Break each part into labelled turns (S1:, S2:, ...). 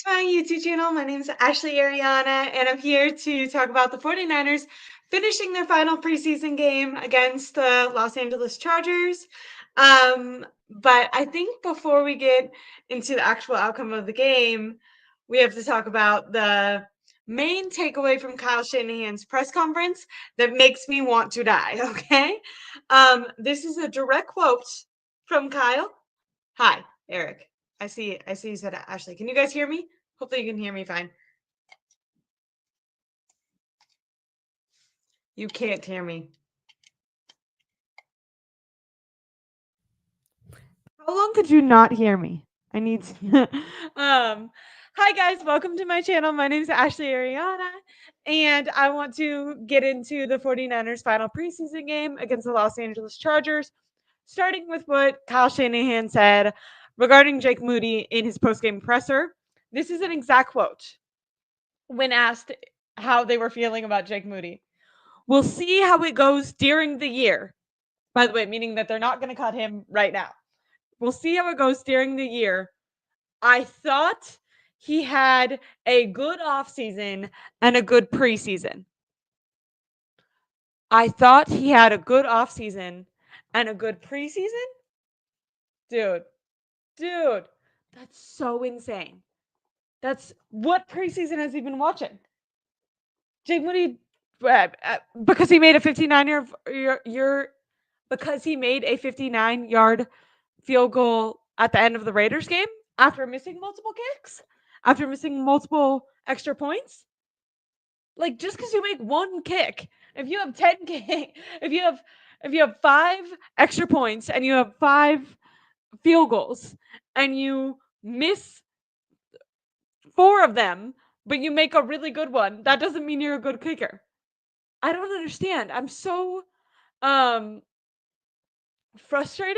S1: to my YouTube channel. My name is Aireonna, and I'm here to talk about the 49ers finishing their final preseason game against the Los Angeles Chargers. But I think before we get into the actual outcome of the game, we have to talk about the main takeaway from Kyle Shanahan's press conference that makes me want to die, okay? This is a direct quote from Kyle. Hi, Eric. I see you said Ashley. Can you guys hear me? Hopefully you can hear me fine. You can't hear me. How long could you not hear me? I need to Hi guys, welcome to my channel. My name is Aireonna, and I want to get into the 49ers final preseason game against the Los Angeles Chargers, starting with what Kyle Shanahan said regarding Jake Moody in his post-game presser. This is an exact quote when asked how they were feeling about Jake Moody. We'll see how it goes during the year. By the way, meaning that they're not going to cut him right now. We'll see how it goes during the year. I thought he had a good offseason and a good preseason. I thought he had a good offseason and a good preseason. Dude, that's so insane. That's what preseason has he been watching? Jake Moody, because he made a 59-yard field goal at the end of the Raiders game after missing multiple kicks, after missing multiple extra points. Like, just because you make one kick, if you have 10 kick, if you have 5 extra points and you have 5 field goals and you miss 4 of them, but you make a really good one, that doesn't mean you're a good kicker. I don't understand. I'm so frustrated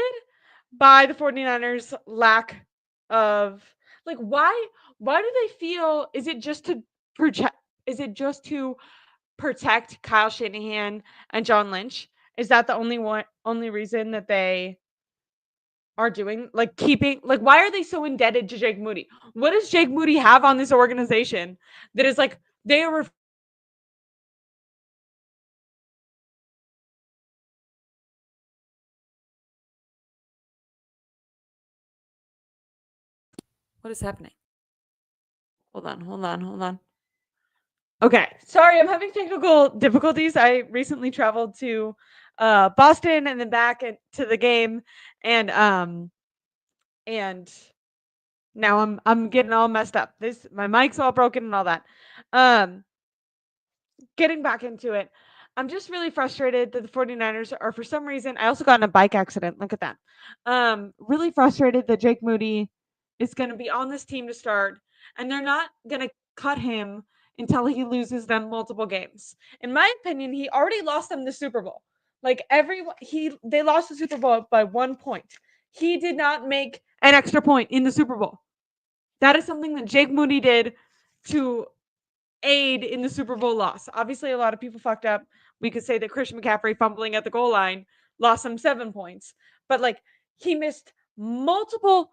S1: by the 49ers lack of, like, why do they feel, is it just to protect Kyle Shanahan and John Lynch? Is that the only reason that they are doing, like, keeping, like, why are they so indebted to Jake Moody? What does Jake Moody have on this organization that is like they are what is happening? Hold on. Okay, sorry, I'm having technical difficulties. I recently traveled to Boston and then back to the game, and now I'm getting all messed up. My mic's all broken and all that. Getting back into it, I'm just really frustrated that the 49ers are, for some reason, I also got in a bike accident. Look at that. Really frustrated that Jake Moody is going to be on this team to start, and they're not going to cut him until he loses them multiple games. In my opinion, he already lost them the Super Bowl. Like, they lost the Super Bowl by 1 point. He did not make an extra point in the Super Bowl. That is something that Jake Moody did to aid in the Super Bowl loss. Obviously, a lot of people fucked up. We could say that Christian McCaffrey fumbling at the goal line lost them 7 points, but, like, he missed multiple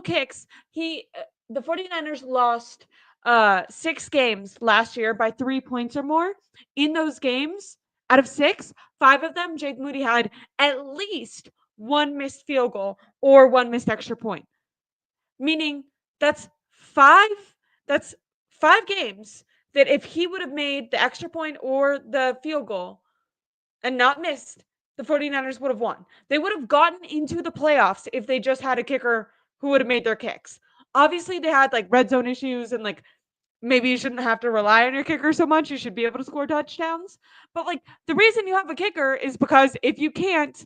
S1: kicks. The 49ers lost 6 games last year by 3 points or more. In those games, out of 6, 5 of them, Jake Moody had at least 1 missed field goal or 1 missed extra point. Meaning that's 5 games that if he would have made the extra point or the field goal and not missed, the 49ers would have won. They would have gotten into the playoffs if they just had a kicker who would have made their kicks. Obviously, they had, like, red zone issues, and, like, maybe you shouldn't have to rely on your kicker so much. You should be able to score touchdowns. But, like, the reason you have a kicker is because if you can't,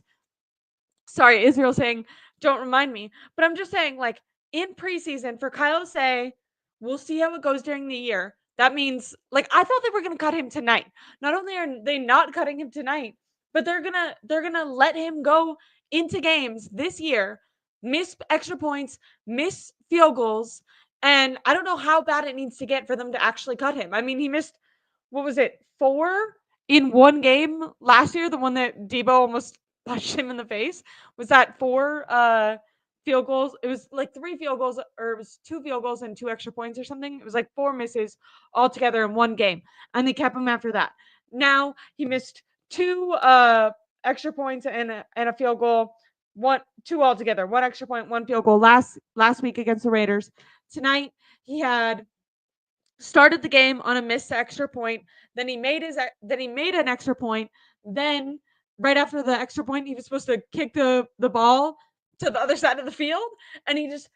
S1: sorry, Israel saying, don't remind me. But I'm just saying, like, in preseason, for Kyle to say, we'll see how it goes during the year. That means, like, I thought they were going to cut him tonight. Not only are they not cutting him tonight, but they're going to let him go into games this year, miss extra points, miss field goals, and I don't know how bad it needs to get for them to actually cut him. I mean, he missed, what was it, 4 in one game last year, the one that Debo almost punched him in the face. Was that 4 field goals. It was like 3 field goals, or it was 2 field goals and 2 extra points or something. It was like 4 misses altogether in one game, and they kept him after that. Now he missed 2 extra points and a field goal, 2 altogether. 1 extra point, 1 field goal last week against the Raiders. Tonight he had started the game on a missed extra point. Then he made an extra point. Then right after the extra point, he was supposed to kick the ball to the other side of the field, and he just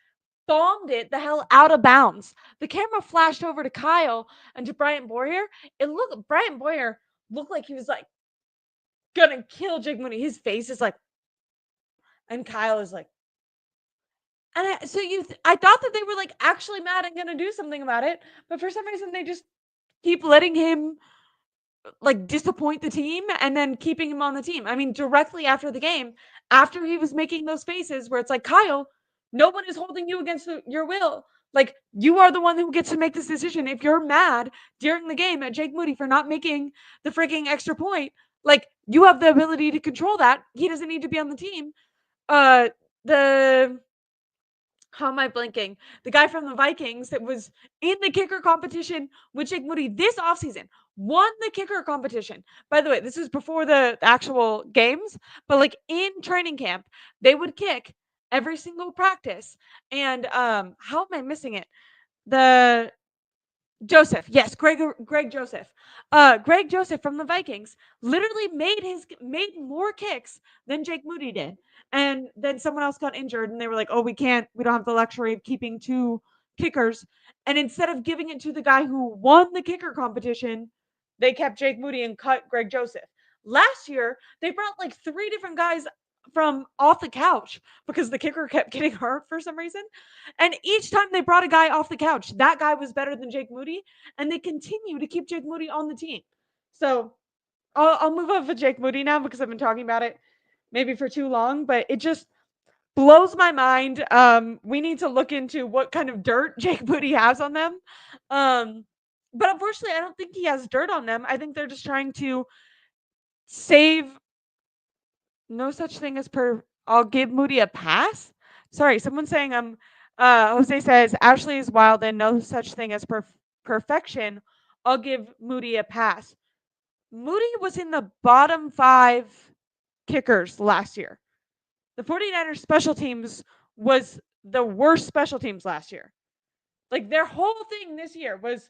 S1: bombed it the hell out of bounds. The camera flashed over to Kyle and to Brian Boyer. Brian Boyer looked like he was like gonna kill Jake Moody. His face is like, and Kyle is like, and I thought that they were like actually mad and gonna do something about it, but for some reason they just keep letting him like disappoint the team and then keeping him on the team. I mean, directly after the game, after he was making those faces where it's like, Kyle, no one is holding you against your will. Like, you are the one who gets to make this decision. If you're mad during the game at Jake Moody for not making the freaking extra point, like, you have the ability to control that. He doesn't need to be on the team. The How am I blinking? The guy from the Vikings that was in the kicker competition with Jake Moody this offseason won the kicker competition. By the way, this is before the actual games, but like in training camp, they would kick every single practice. And how am I missing it? The Joseph, yes, Greg Joseph. Greg Joseph from the Vikings literally made more kicks than Jake Moody did. And then someone else got injured and they were like, "Oh, we don't have the luxury of keeping 2 kickers." And instead of giving it to the guy who won the kicker competition, they kept Jake Moody and cut Greg Joseph. Last year, they brought like 3 different guys from off the couch because the kicker kept getting hurt for some reason. And each time they brought a guy off the couch, that guy was better than Jake Moody, and they continue to keep Jake Moody on the team. So I'll move off of Jake Moody now because I've been talking about it maybe for too long, but it just blows my mind. We need to look into what kind of dirt Jake Moody has on them. But unfortunately, I don't think he has dirt on them. I think they're just trying to save. No such thing as I'll give Moody a pass. Sorry, someone's saying Jose says Ashley is wild and no such thing as perfection. I'll give Moody a pass. Moody was in the bottom 5 kickers last year. The 49ers special teams was the worst special teams last year. Like, their whole thing this year was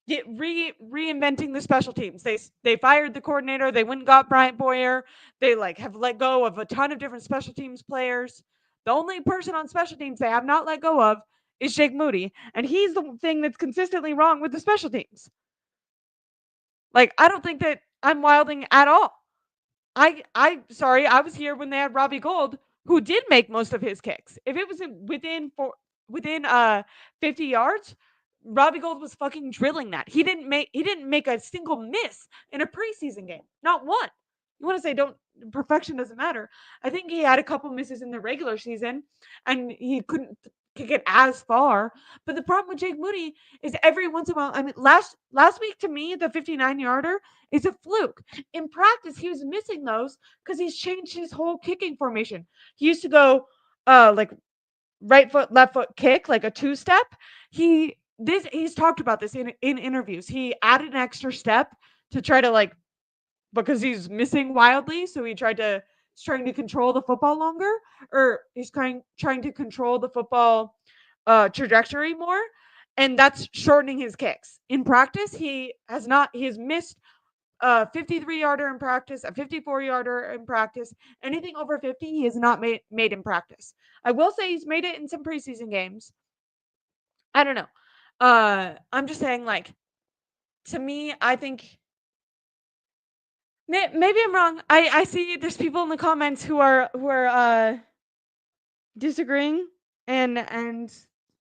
S1: reinventing the special teams. They fired the coordinator. They went and got Brian Boyer. They like have let go of a ton of different special teams players. The only person on special teams they have not let go of is Jake Moody, and he's the thing that's consistently wrong with the special teams. Like, I don't think that I'm wilding at all. Sorry, I was here when they had Robbie Gould, who did make most of his kicks. If it was within 50 yards, Robbie Gould was fucking drilling that. He didn't make a single miss in a preseason game. Not one. You want to say perfection doesn't matter. I think he had a couple misses in the regular season and he couldn't kick it as far. But the problem with Jake Moody is every once in a while, I mean, last week to me, the 59-yarder is a fluke. In practice, he was missing those because he's changed his whole kicking formation. He used to go like right foot, left foot kick, like a 2-step. He's talked about this in interviews. He added an extra step to try to like, because he's missing wildly, so he's trying to control the football longer, or he's trying to control the football trajectory more, and that's shortening his kicks. In practice, he has missed a 53-yarder in practice, a 54-yarder in practice. Anything over 50, he has not made in practice. I will say he's made it in some preseason games. I don't know. I'm just saying, like, to me, I think maybe I'm wrong. I see there's people in the comments who are disagreeing and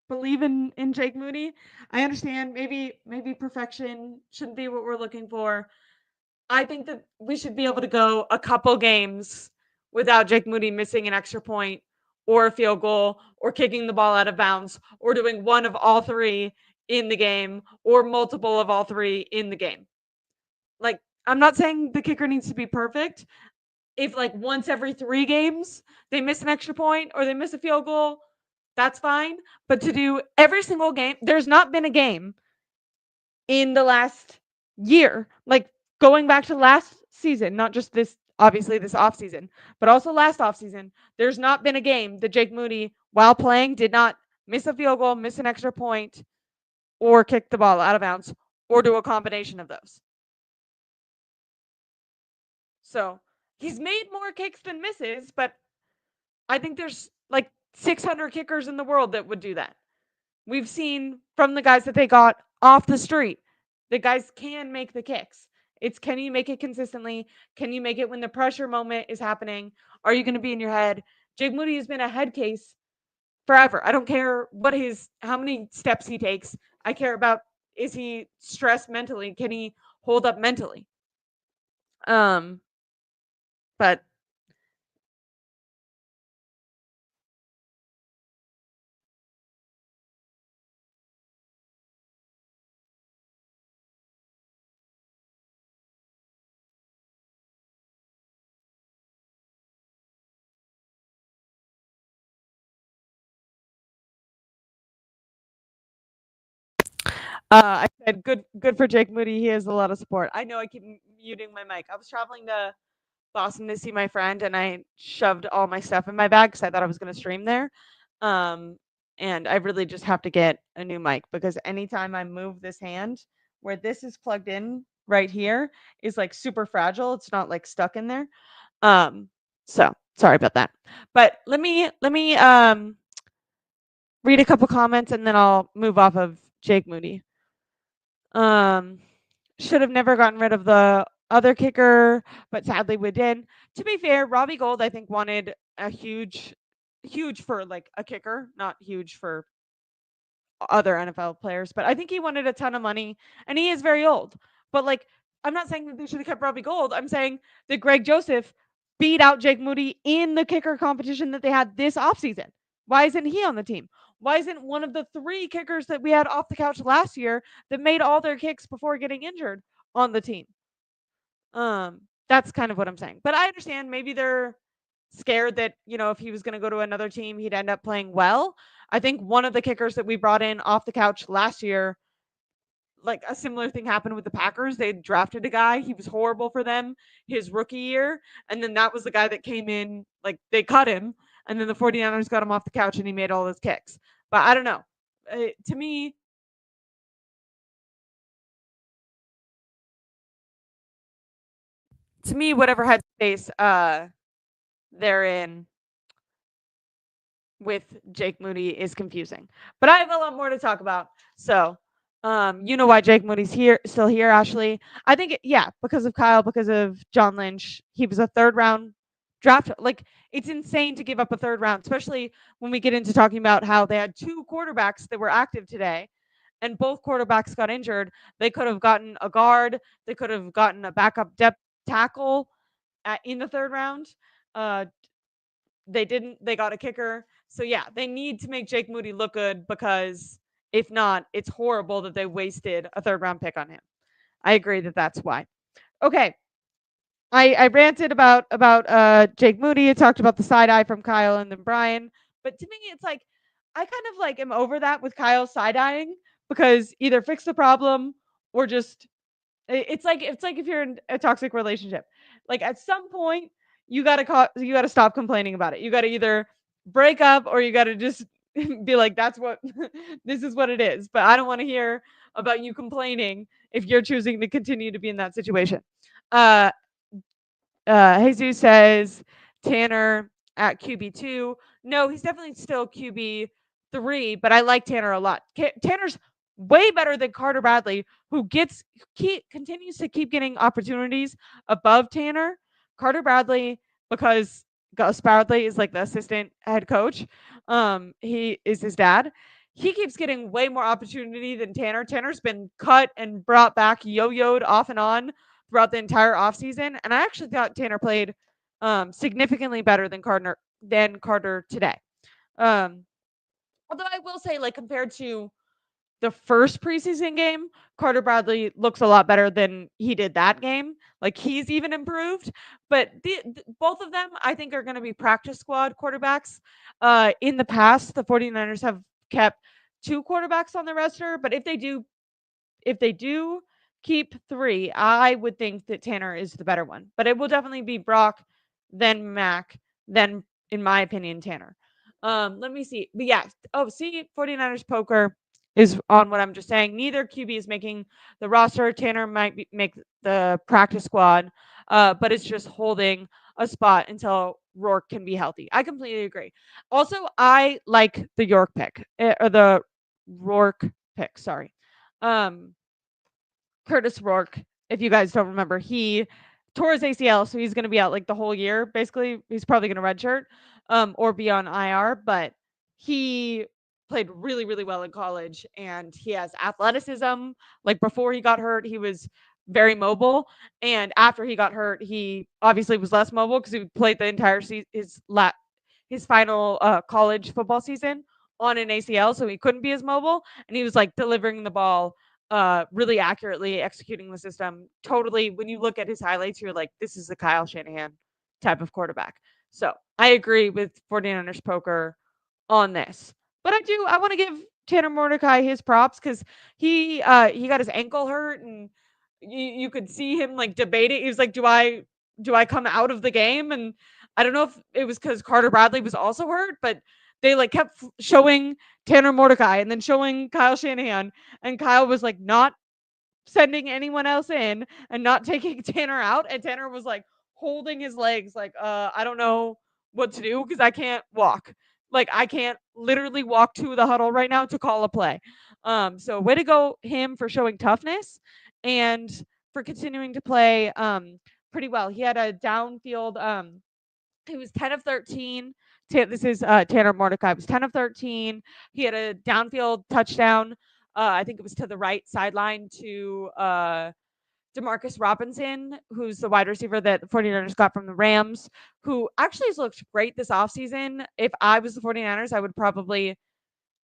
S1: believe in Jake Moody. I understand maybe perfection shouldn't be what we're looking for. I think that we should be able to go a couple games without Jake Moody missing an extra point or a field goal or kicking the ball out of bounds or doing one of all 3 in the game or multiple of all 3 in the game. Like, I'm not saying the kicker needs to be perfect. If like once every 3 games they miss an extra point or they miss a field goal, That's fine. But to do every single game, there's not been a game in the last year, like going back to last season, not just this, obviously this offseason, but also last offseason, there's not been a game that Jake Moody, while playing, did not miss a field goal, miss an extra point, or kick the ball out of bounds, or do a combination of those. So he's made more kicks than misses, but I think there's like 600 kickers in the world that would do that. We've seen from the guys that they got off the street, the guys can make the kicks. It's, can you make it consistently? Can you make it when the pressure moment is happening? Are you going to be in your head? Jake Moody has been a head case forever. I don't care how many steps he takes. I care about, is he stressed mentally? Can he hold up mentally? But I said good for Jake Moody. He has a lot of support. I know I keep muting my mic. I was traveling to Boston to see my friend, and I shoved all my stuff in my bag because I thought I was going to stream there. And I really just have to get a new mic because anytime I move this hand, where this is plugged in right here, is like super fragile. It's not like stuck in there. So sorry about that. But let me read a couple comments and then I'll move off of Jake Moody. Should have never gotten rid of the other kicker, but sadly we did. To be fair, Robbie Gould, I think, wanted a huge for like a kicker, not huge for other NFL players, but I think he wanted a ton of money and he is very old. But like, I'm not saying that they should have kept Robbie Gould. I'm saying that Greg Joseph beat out Jake Moody in the kicker competition that they had this offseason. Why isn't he on the team? Why isn't one of the 3 kickers that we had off the couch last year that made all their kicks before getting injured on the team? That's kind of what I'm saying. But I understand maybe they're scared that, if he was going to go to another team, he'd end up playing well. I think one of the kickers that we brought in off the couch last year, like a similar thing happened with the Packers. They drafted a guy, he was horrible for them his rookie year, and then that was the guy that came in, like they cut him, and then the 49ers got him off the couch and he made all his kicks. But I don't know. To me, whatever headspace they're in with Jake Moody is confusing. But I have a lot more to talk about. So, you know why Jake Moody's still here, Ashley? I think, because of Kyle, because of John Lynch. He was a 3rd round draft. Like, it's insane to give up a 3rd round, especially when we get into talking about how they had 2 quarterbacks that were active today, and both quarterbacks got injured. They could have gotten a guard. They could have gotten a backup depth tackle in the 3rd round. They didn't. They got a kicker. So yeah, they need to make Jake Moody look good because if not, it's horrible that they wasted a 3rd round pick on him. I agree that that's why. Okay. I ranted about Jake Moody. I talked about the side eye from Kyle and then Brian. But to me, it's like I kind of like am over that with Kyle side eyeing because either fix the problem or just it's like if you're in a toxic relationship. Like at some point you gotta stop complaining about it. You gotta either break up or you gotta just be like, that's what this is what it is. But I don't want to hear about you complaining if you're choosing to continue to be in that situation. Uh Jesus says Tanner at QB2. No, he's definitely still QB3, but I like Tanner a lot. Tanner's way better than Carter Bradley, who continues to keep getting opportunities above Tanner. Carter Bradley, because Gus Bradley is like the assistant head coach. He is his dad. He keeps getting way more opportunity than Tanner. Tanner's been cut and brought back, yo-yoed off and on throughout the entire offseason. And I actually thought Tanner played significantly better than Carter today. Although I will say, like, compared to the first preseason game, Carter Bradley looks a lot better than he did that game. Like he's even improved, but both of them I think are going to be practice squad quarterbacks. In the past, the 49ers have kept two quarterbacks on the roster, but if they do keep three, I would think that Tanner is the better one. But it will definitely be Brock, then Mac, then, in my opinion, Tanner. Let me see. But yeah. Oh, see, 49ers poker is on what I'm just saying. Neither QB is making the roster. Tanner might make the practice squad, but it's just holding a spot until Rourke can be healthy. I completely agree. Also, I like the York pick, or the Rourke pick. Sorry. Um, Curtis Rourke, if you guys don't remember, he tore his ACL, so he's going to be out like the whole year. Basically, he's probably going to redshirt or be on IR, but he played really, really well in college and he has athleticism. Like before he got hurt, he was very mobile. And after he got hurt, he obviously was less mobile because he played the entire his final college football season on an ACL, so he couldn't be as mobile. And he was like delivering the ball really accurately, executing the system. Totally, when you look at his highlights, you're like, this is a Kyle Shanahan type of quarterback. So I agree with 49ers poker on this. But I want to give Tanner Mordecai his props because he got his ankle hurt and you could see him like debating. He was like, do I come out of the game? And I don't know if it was because Carter Bradley was also hurt, but they like kept showing Tanner Mordecai and then showing Kyle Shanahan, and Kyle was like not sending anyone else in and not taking Tanner out, and Tanner was like holding his legs like I don't know what to do because I can't walk. Like I can't literally walk to the huddle right now to call a play. So way to go him for showing toughness and for continuing to play pretty well. He had a downfield he was 10 of 13. This is Tanner Mordecai was 10 of 13. He had a downfield touchdown. I think it was to the right sideline to Demarcus Robinson, who's the wide receiver that the 49ers got from the Rams, who actually has looked great this offseason. If I was the 49ers, I would probably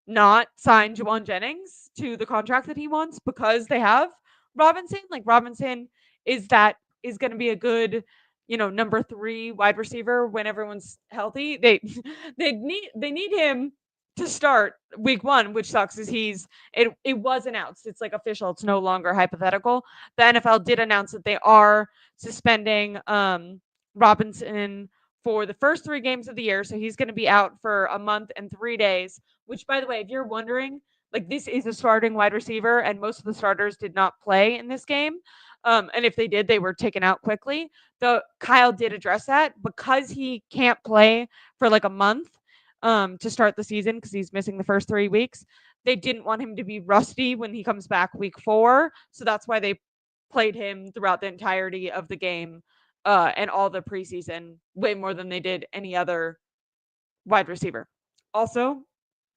S1: not sign Juwan Jennings to the contract that he wants because they have Robinson. Like Robinson is going to be a good, number 3 wide receiver when everyone's healthy. They need him to start week 1, which sucks is it was announced. It's like official. It's no longer hypothetical. The NFL did announce that they are suspending Robinson for the first 3 games of the year. So he's going to be out for a month and 3 days, which, by the way, if you're wondering, like this is a starting wide receiver and most of the starters did not play in this game. And if they did, they were taken out quickly. Kyle did address that because he can't play for like a month to start the season because he's missing the first 3 weeks. They didn't want him to be rusty when he comes back week 4. So that's why they played him throughout the entirety of the game and all the preseason way more than they did any other wide receiver. Also,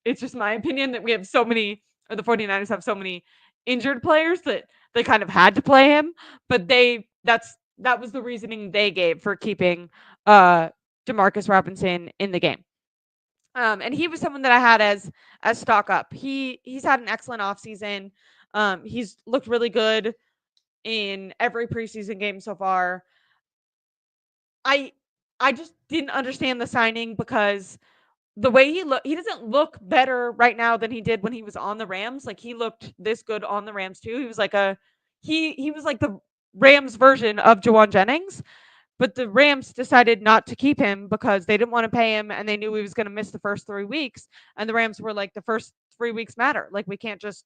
S1: it's just my opinion that we have so many, or the 49ers have so many injured players that they kind of had to play him, but that was the reasoning they gave for keeping Demarcus Robinson in the game. And he was someone that I had as stock up. He's had an excellent offseason. He's looked really good in every preseason game so far. I just didn't understand the signing because the way he doesn't look better right now than he did when he was on the Rams. Like he looked this good on the Rams too. He was like he was like the Rams version of Juwan Jennings, but the Rams decided not to keep him because they didn't want to pay him and they knew he was going to miss the first 3 weeks. And the Rams were like, the first 3 weeks matter. Like we can't just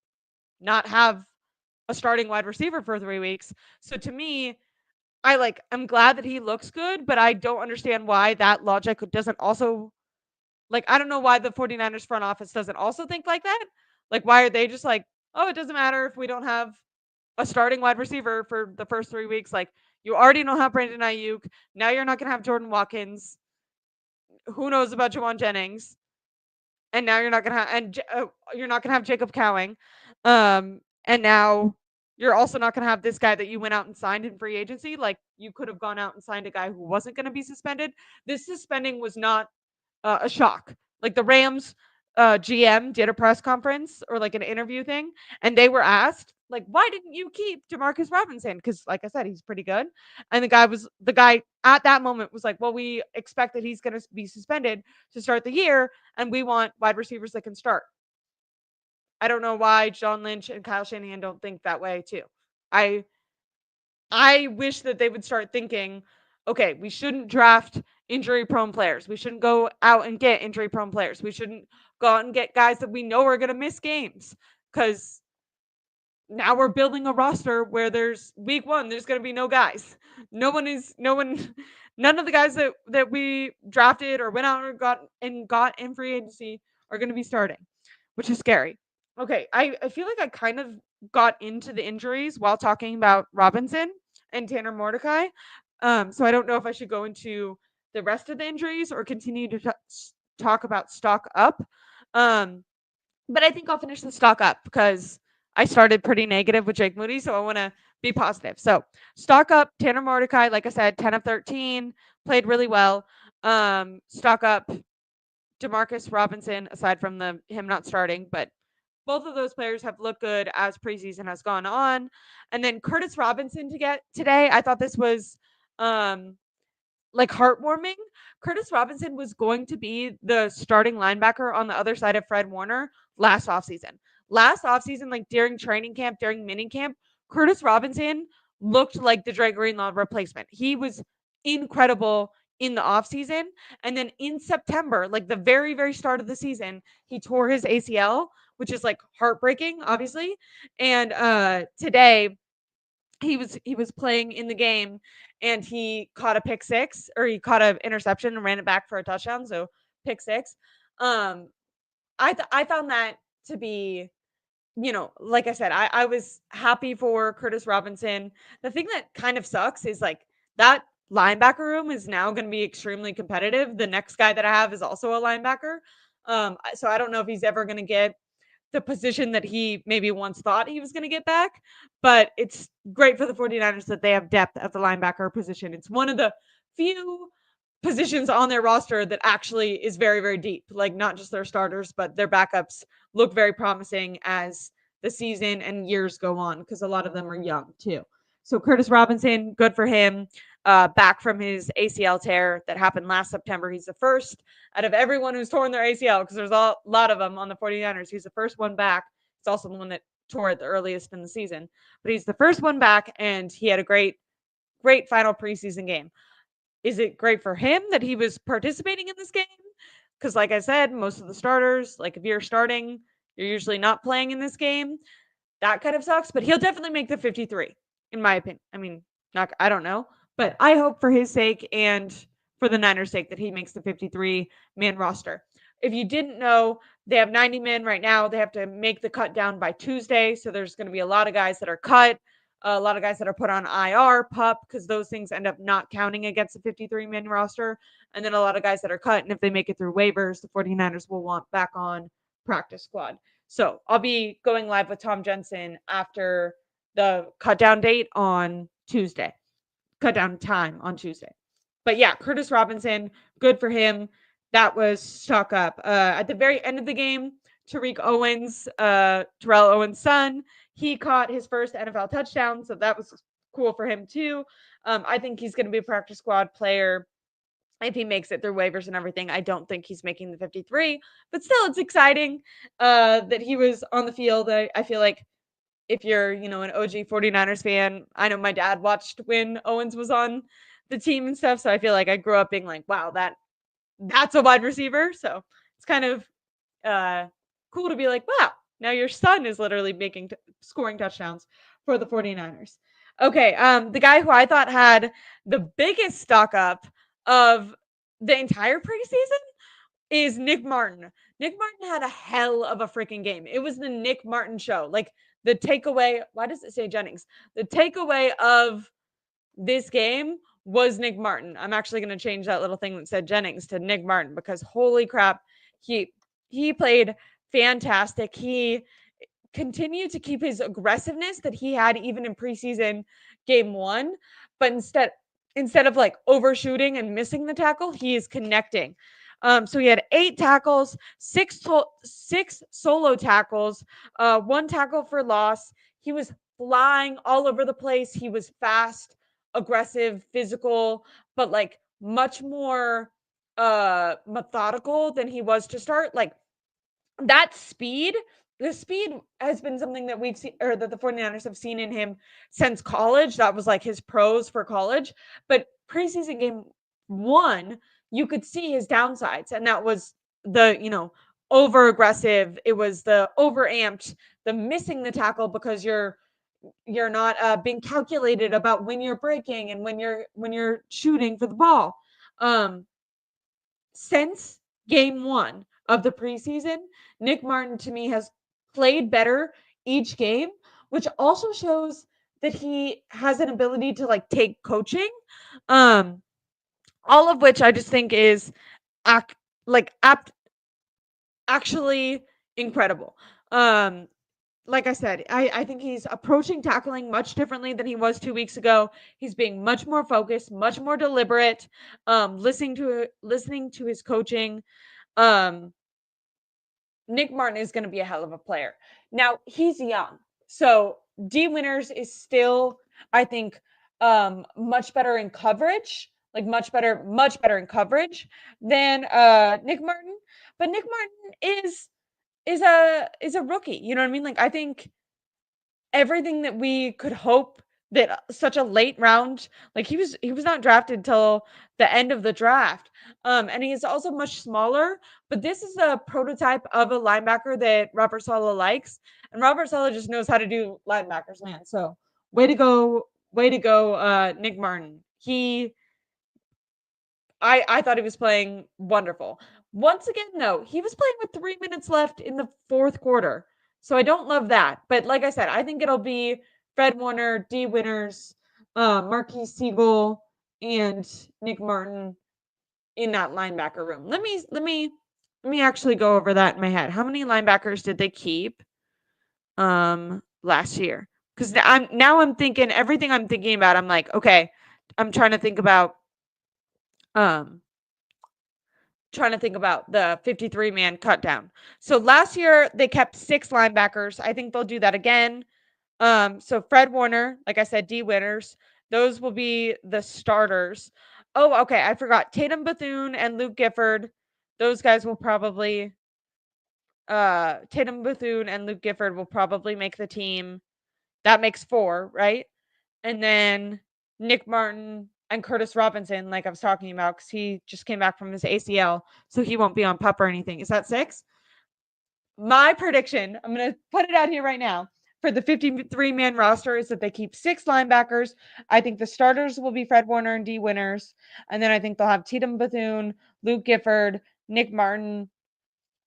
S1: not have a starting wide receiver for 3 weeks. So to me, I'm glad that he looks good, but I don't understand why that logic doesn't also, like, I don't know why the 49ers front office doesn't also think like that. Like, why are they just like, oh, it doesn't matter if we don't have a starting wide receiver for the first 3 weeks? Like, you already don't have Brandon Ayuk. Now you're not going to have Jordan Watkins. Who knows about Juwan Jennings? And now you're not going to have, you're not going to have Jacob Cowing. And now you're also not going to have this guy that you went out and signed in free agency. Like, you could have gone out and signed a guy who wasn't going to be suspended. This suspending was not a shock. Like the Rams GM did a press conference or like an interview thing, and they were asked like, why didn't you keep Demarcus Robinson? Because like I said, he's pretty good. And the guy at that moment was like, well, we expect that he's going to be suspended to start the year, and we want wide receivers that can start. I don't know why John Lynch and Kyle Shanahan don't think that way too. I wish that they would start thinking, okay, we shouldn't draft injury prone players. We shouldn't go out and get injury prone players. We shouldn't go out and get guys that we know are going to miss games, because now we're building a roster where there's week 1, there's going to be no guys. No one, none of the guys that we drafted or went out or got in free agency are going to be starting, which is scary. Okay, I feel like I kind of got into the injuries while talking about Robinson and Tanner Mordecai. So I don't know if I should go into the rest of the injuries or continue to talk about stock up. But I think I'll finish the stock up because I started pretty negative with Jake Moody, so I want to be positive. So stock up, Tanner Mordecai, like I said, 10 of 13, played really well. Stock up, Demarcus Robinson, aside from him not starting, but both of those players have looked good as preseason has gone on. And then Curtis Robinson to get today, I thought this was like heartwarming. Curtis Robinson was going to be the starting linebacker on the other side of Fred Warner last offseason. Last offseason, like during training camp, during mini camp, Curtis Robinson looked like the Dre Greenlaw replacement. He was incredible in the offseason. And then in September, like the very, very start of the season, he tore his ACL, which is like heartbreaking, obviously. And today he was playing in the game, and he caught a pick six, or he caught an interception and ran it back for a touchdown. So pick six. I found that to be, like I said, I was happy for Curtis Robinson. The thing that kind of sucks is like that linebacker room is now going to be extremely competitive. The next guy that I have is also a linebacker. So I don't know if he's ever going to get the position that he maybe once thought he was going to get back, but it's great for the 49ers that they have depth at the linebacker position. It's one of the few positions on their roster that actually is very, very deep. Like not just their starters, but their backups look very promising as the season and years go on, because a lot of them are young too. So Curtis Robinson, good for him. Back from his ACL tear that happened last September. He's the first out of everyone who's torn their ACL, because there's a lot of them on the 49ers. He's the first one back. It's also the one that tore it the earliest in the season. But he's the first one back, and he had a great final preseason game. Is it great for him that he was participating in this game? Because like I said, most of the starters, like if you're starting, you're usually not playing in this game. That kind of sucks, but he'll definitely make the 53, in my opinion. I mean, I don't know, but I hope for his sake and for the Niners' sake that he makes the 53-man roster. If you didn't know, they have 90 men right now. They have to make the cut down by Tuesday, so there's going to be a lot of guys that are cut, a lot of guys that are put on IR, PUP, because those things end up not counting against the 53-man roster, and then a lot of guys that are cut, and if they make it through waivers, the 49ers will want back on practice squad. So I'll be going live with Tom Jensen after the cut down date on Tuesday. Cut down time on Tuesday. But yeah, Curtis Robinson, good for him. That was stock up. At the very end of the game, Tariq Owens, Terrell Owens' son, he caught his first NFL touchdown. So that was cool for him too. I think he's going to be a practice squad player if he makes it through waivers and everything. I don't think he's making the 53, but still it's exciting that he was on the field. I feel like if you're, an OG 49ers fan, I know my dad watched when Owens was on the team and stuff. So I feel like I grew up being like, wow, that's a wide receiver. So it's kind of cool to be like, wow, now your son is literally scoring touchdowns for the 49ers. Okay, the guy who I thought had the biggest stock up of the entire preseason is Nick Martin. Nick Martin had a hell of a freaking game. It was the Nick Martin show. Like the takeaway, why does it say Jennings? The takeaway of this game was Nick Martin. I'm actually going to change that little thing that said Jennings to Nick Martin, because holy crap, he played fantastic. He continued to keep his aggressiveness that he had even in preseason game 1, but instead of like overshooting and missing the tackle, he is connecting. So he had 8 tackles, six solo tackles, 1 tackle for loss. He was flying all over the place. He was fast, aggressive, physical, but like much more methodical than he was to start. Like that speed, the speed has been something that we've seen, or that the 49ers have seen in him since college. That was like his pros for college. But preseason game 1, you could see his downsides. And that was the, over aggressive. It was the over amped, the missing the tackle because you're not being calculated about when you're breaking and when you're shooting for the ball. Since game 1 of the preseason, Nick Martin to me has played better each game, which also shows that he has an ability to like take coaching. Um, all of which I just think is actually incredible. Like I said, I think he's approaching tackling much differently than he was 2 weeks ago. He's being much more focused, much more deliberate, listening to his coaching. Um, Nick Martin is going to be a hell of a player. Now he's young, so D Winners is still, I think, much better in coverage, like much better in coverage than Nick Martin. But Nick Martin is a rookie. You know what I mean? Like I think everything that we could hope that such a late round, like he was not drafted till the end of the draft. And he is also much smaller, but this is a prototype of a linebacker that Robert Saleh likes, and Robert Saleh just knows how to do linebackers, man. So way to go, Nick Martin. I thought he was playing wonderful. Once again, though, he was playing with 3 minutes left in the fourth quarter. So I don't love that. But like I said, I think it'll be Fred Warner, D Winners, Marquise Siegel, and Nick Martin in that linebacker room. Let me actually go over that in my head. How many linebackers did they keep last year? Because I'm thinking everything I'm thinking about, I'm like, okay, I'm um trying to think about the 53-man cut down. So last year they kept 6 linebackers. I think they'll do that again. So Fred Warner, like I said, D Winners, those will be the starters. Oh, okay, I forgot. Tatum Bethune and Luke Gifford. Those guys will probably Tatum Bethune and Luke Gifford will probably make the team. That makes 4, right? And then Nick Martin and Curtis Robinson, like I was talking about, because he just came back from his ACL, so he won't be on PUP or anything. Is that 6? My prediction, I'm going to put it out here right now, for the 53-man roster is that they keep 6 linebackers. I think the starters will be Fred Warner and D Winners. And then I think they'll have Tatum Bethune, Luke Gifford, Nick Martin,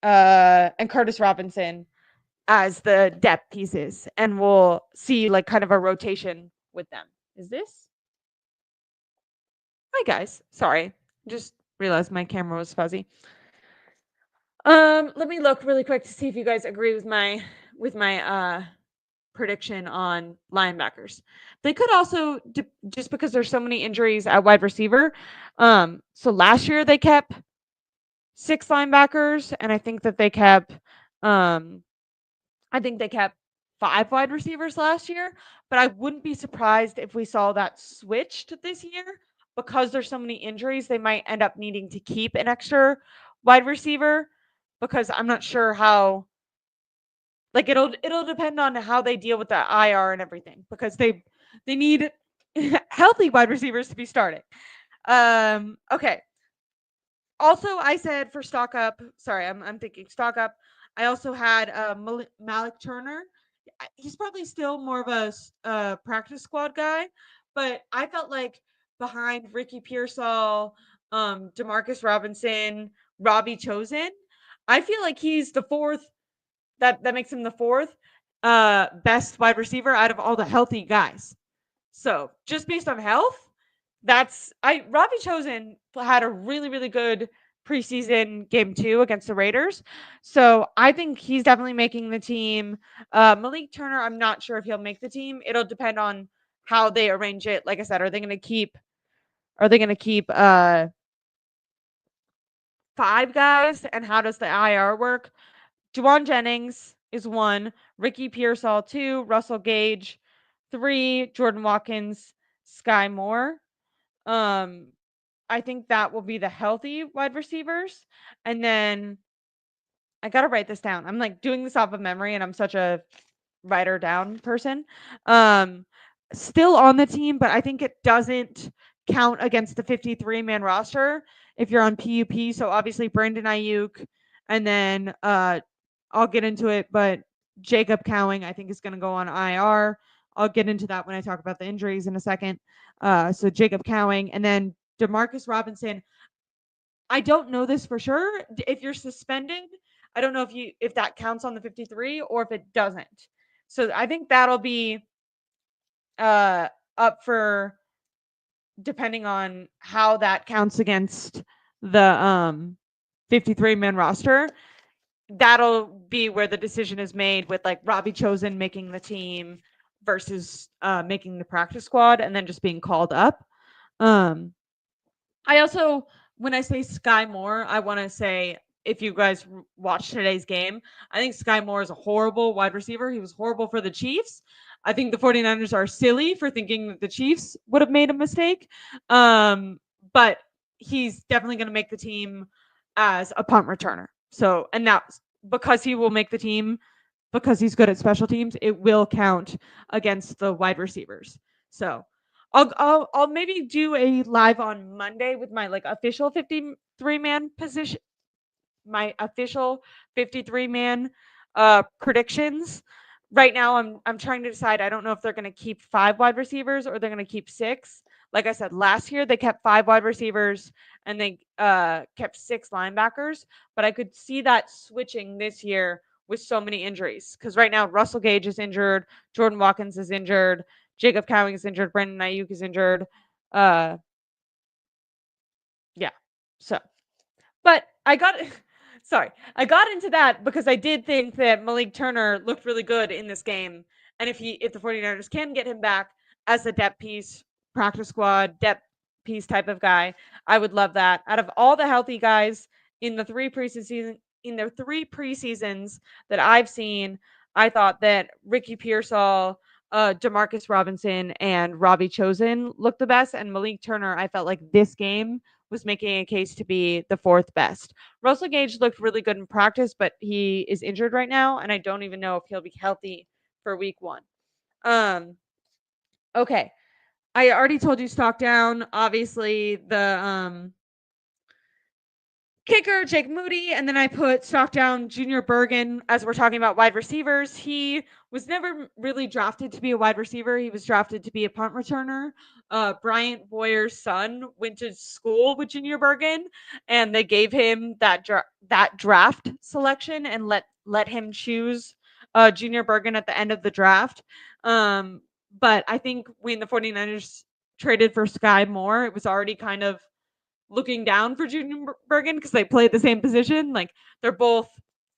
S1: and Curtis Robinson as the depth pieces. And we'll see like kind of a rotation with them. Is this? Hi guys. Sorry. Just realized my camera was fuzzy. Let me look really quick to see if you guys agree with my prediction on linebackers. They could also just because there's so many injuries at wide receiver. So last year they kept 6 linebackers, and I think they kept 5 wide receivers last year, but I wouldn't be surprised if we saw that switched this year because there's so many injuries. They might end up needing to keep an extra wide receiver because I'm not sure how. Like it'll depend on how they deal with the IR and everything because they need healthy wide receivers to be starting. Okay. Also, I said for stock up. Sorry, I'm thinking stock up. I also had Malik Turner. He's probably still more of a practice squad guy, but I felt like behind Ricky Pearsall, Demarcus Robinson, Robbie Chosen, I feel like he's the fourth. That makes him the fourth best wide receiver out of all the healthy guys. So just based on health, Robbie Chosen had a really, really good preseason game 2 against the Raiders. So I think he's definitely making the team. Malik Turner, I'm not sure if he'll make the team. It'll depend on how they arrange it. Like I said, are they going to keep 5 guys and how does the IR work? Juwan Jennings is 1, Ricky Pearsall 2, Russell Gage 3, Jordan Watkins, Sky Moore. I think that will be the healthy wide receivers. And then I got to write this down. I'm like doing this off of memory and I'm such a writer down person. Still on the team, but I think it doesn't count against the 53-man roster if you're on PUP. So obviously Brandon Ayuk, and then I'll get into it, but Jacob Cowing I think is going to go on IR. I'll get into that when I talk about the injuries in a second. So Jacob Cowing, and then Demarcus Robinson. I don't know this for sure. If you're suspended, I don't know if that counts on the 53 or if it doesn't. So I think that'll be up for depending on how that counts against the 53-man roster. That'll be where the decision is made with like Robbie Chosen making the team versus making the practice squad and then just being called up. I also, when I say Sky Moore, I want to say if you guys watched today's game, I think Sky Moore is a horrible wide receiver. He was horrible for the Chiefs. I think the 49ers are silly for thinking that the Chiefs would have made a mistake. But he's definitely going to make the team as a punt returner. So, and that's because he will make the team because he's good at special teams, it will count against the wide receivers. So I'll maybe do a live on Monday with my like official 53-man position, my official 53-man predictions. Right now I'm trying to decide. I don't know if they're going to keep 5 wide receivers or they're going to keep 6. Like I said, last year they kept 5 wide receivers and they kept 6 linebackers, but I could see that switching this year with so many injuries. Because right now Russell Gage is injured, Jordan Watkins is injured, Jacob Cowing is injured, Brandon Ayuk is injured. Yeah. So, but I got I got into that because I did think that Malik Turner looked really good in this game. And if the 49ers can get him back as a depth piece, practice squad, depth piece type of guy, I would love that. Out of all the healthy guys in the 3 preseasons that I've seen, I thought that Ricky Pearsall, Demarcus Robinson, and Robbie Chosen looked the best. And Malik Turner, I felt like this game was making a case to be the 4th best. Russell Gage looked really good in practice, but he is injured right now, and I don't even know if he'll be healthy for week 1. Okay. I already told you stock down. Obviously, the kicker, Jake Moody, and then I put stock down Junior Bergen as we're talking about wide receivers. He was never really drafted to be a wide receiver. He was drafted to be a punt returner. Bryant Boyer's son went to school with Junior Bergen, and they gave him that draft selection and let him choose Junior Bergen at the end of the draft. But I think when the 49ers traded for Sky Moore, it was already kind of looking down for Junior Bergen because they play the same position. Like they're both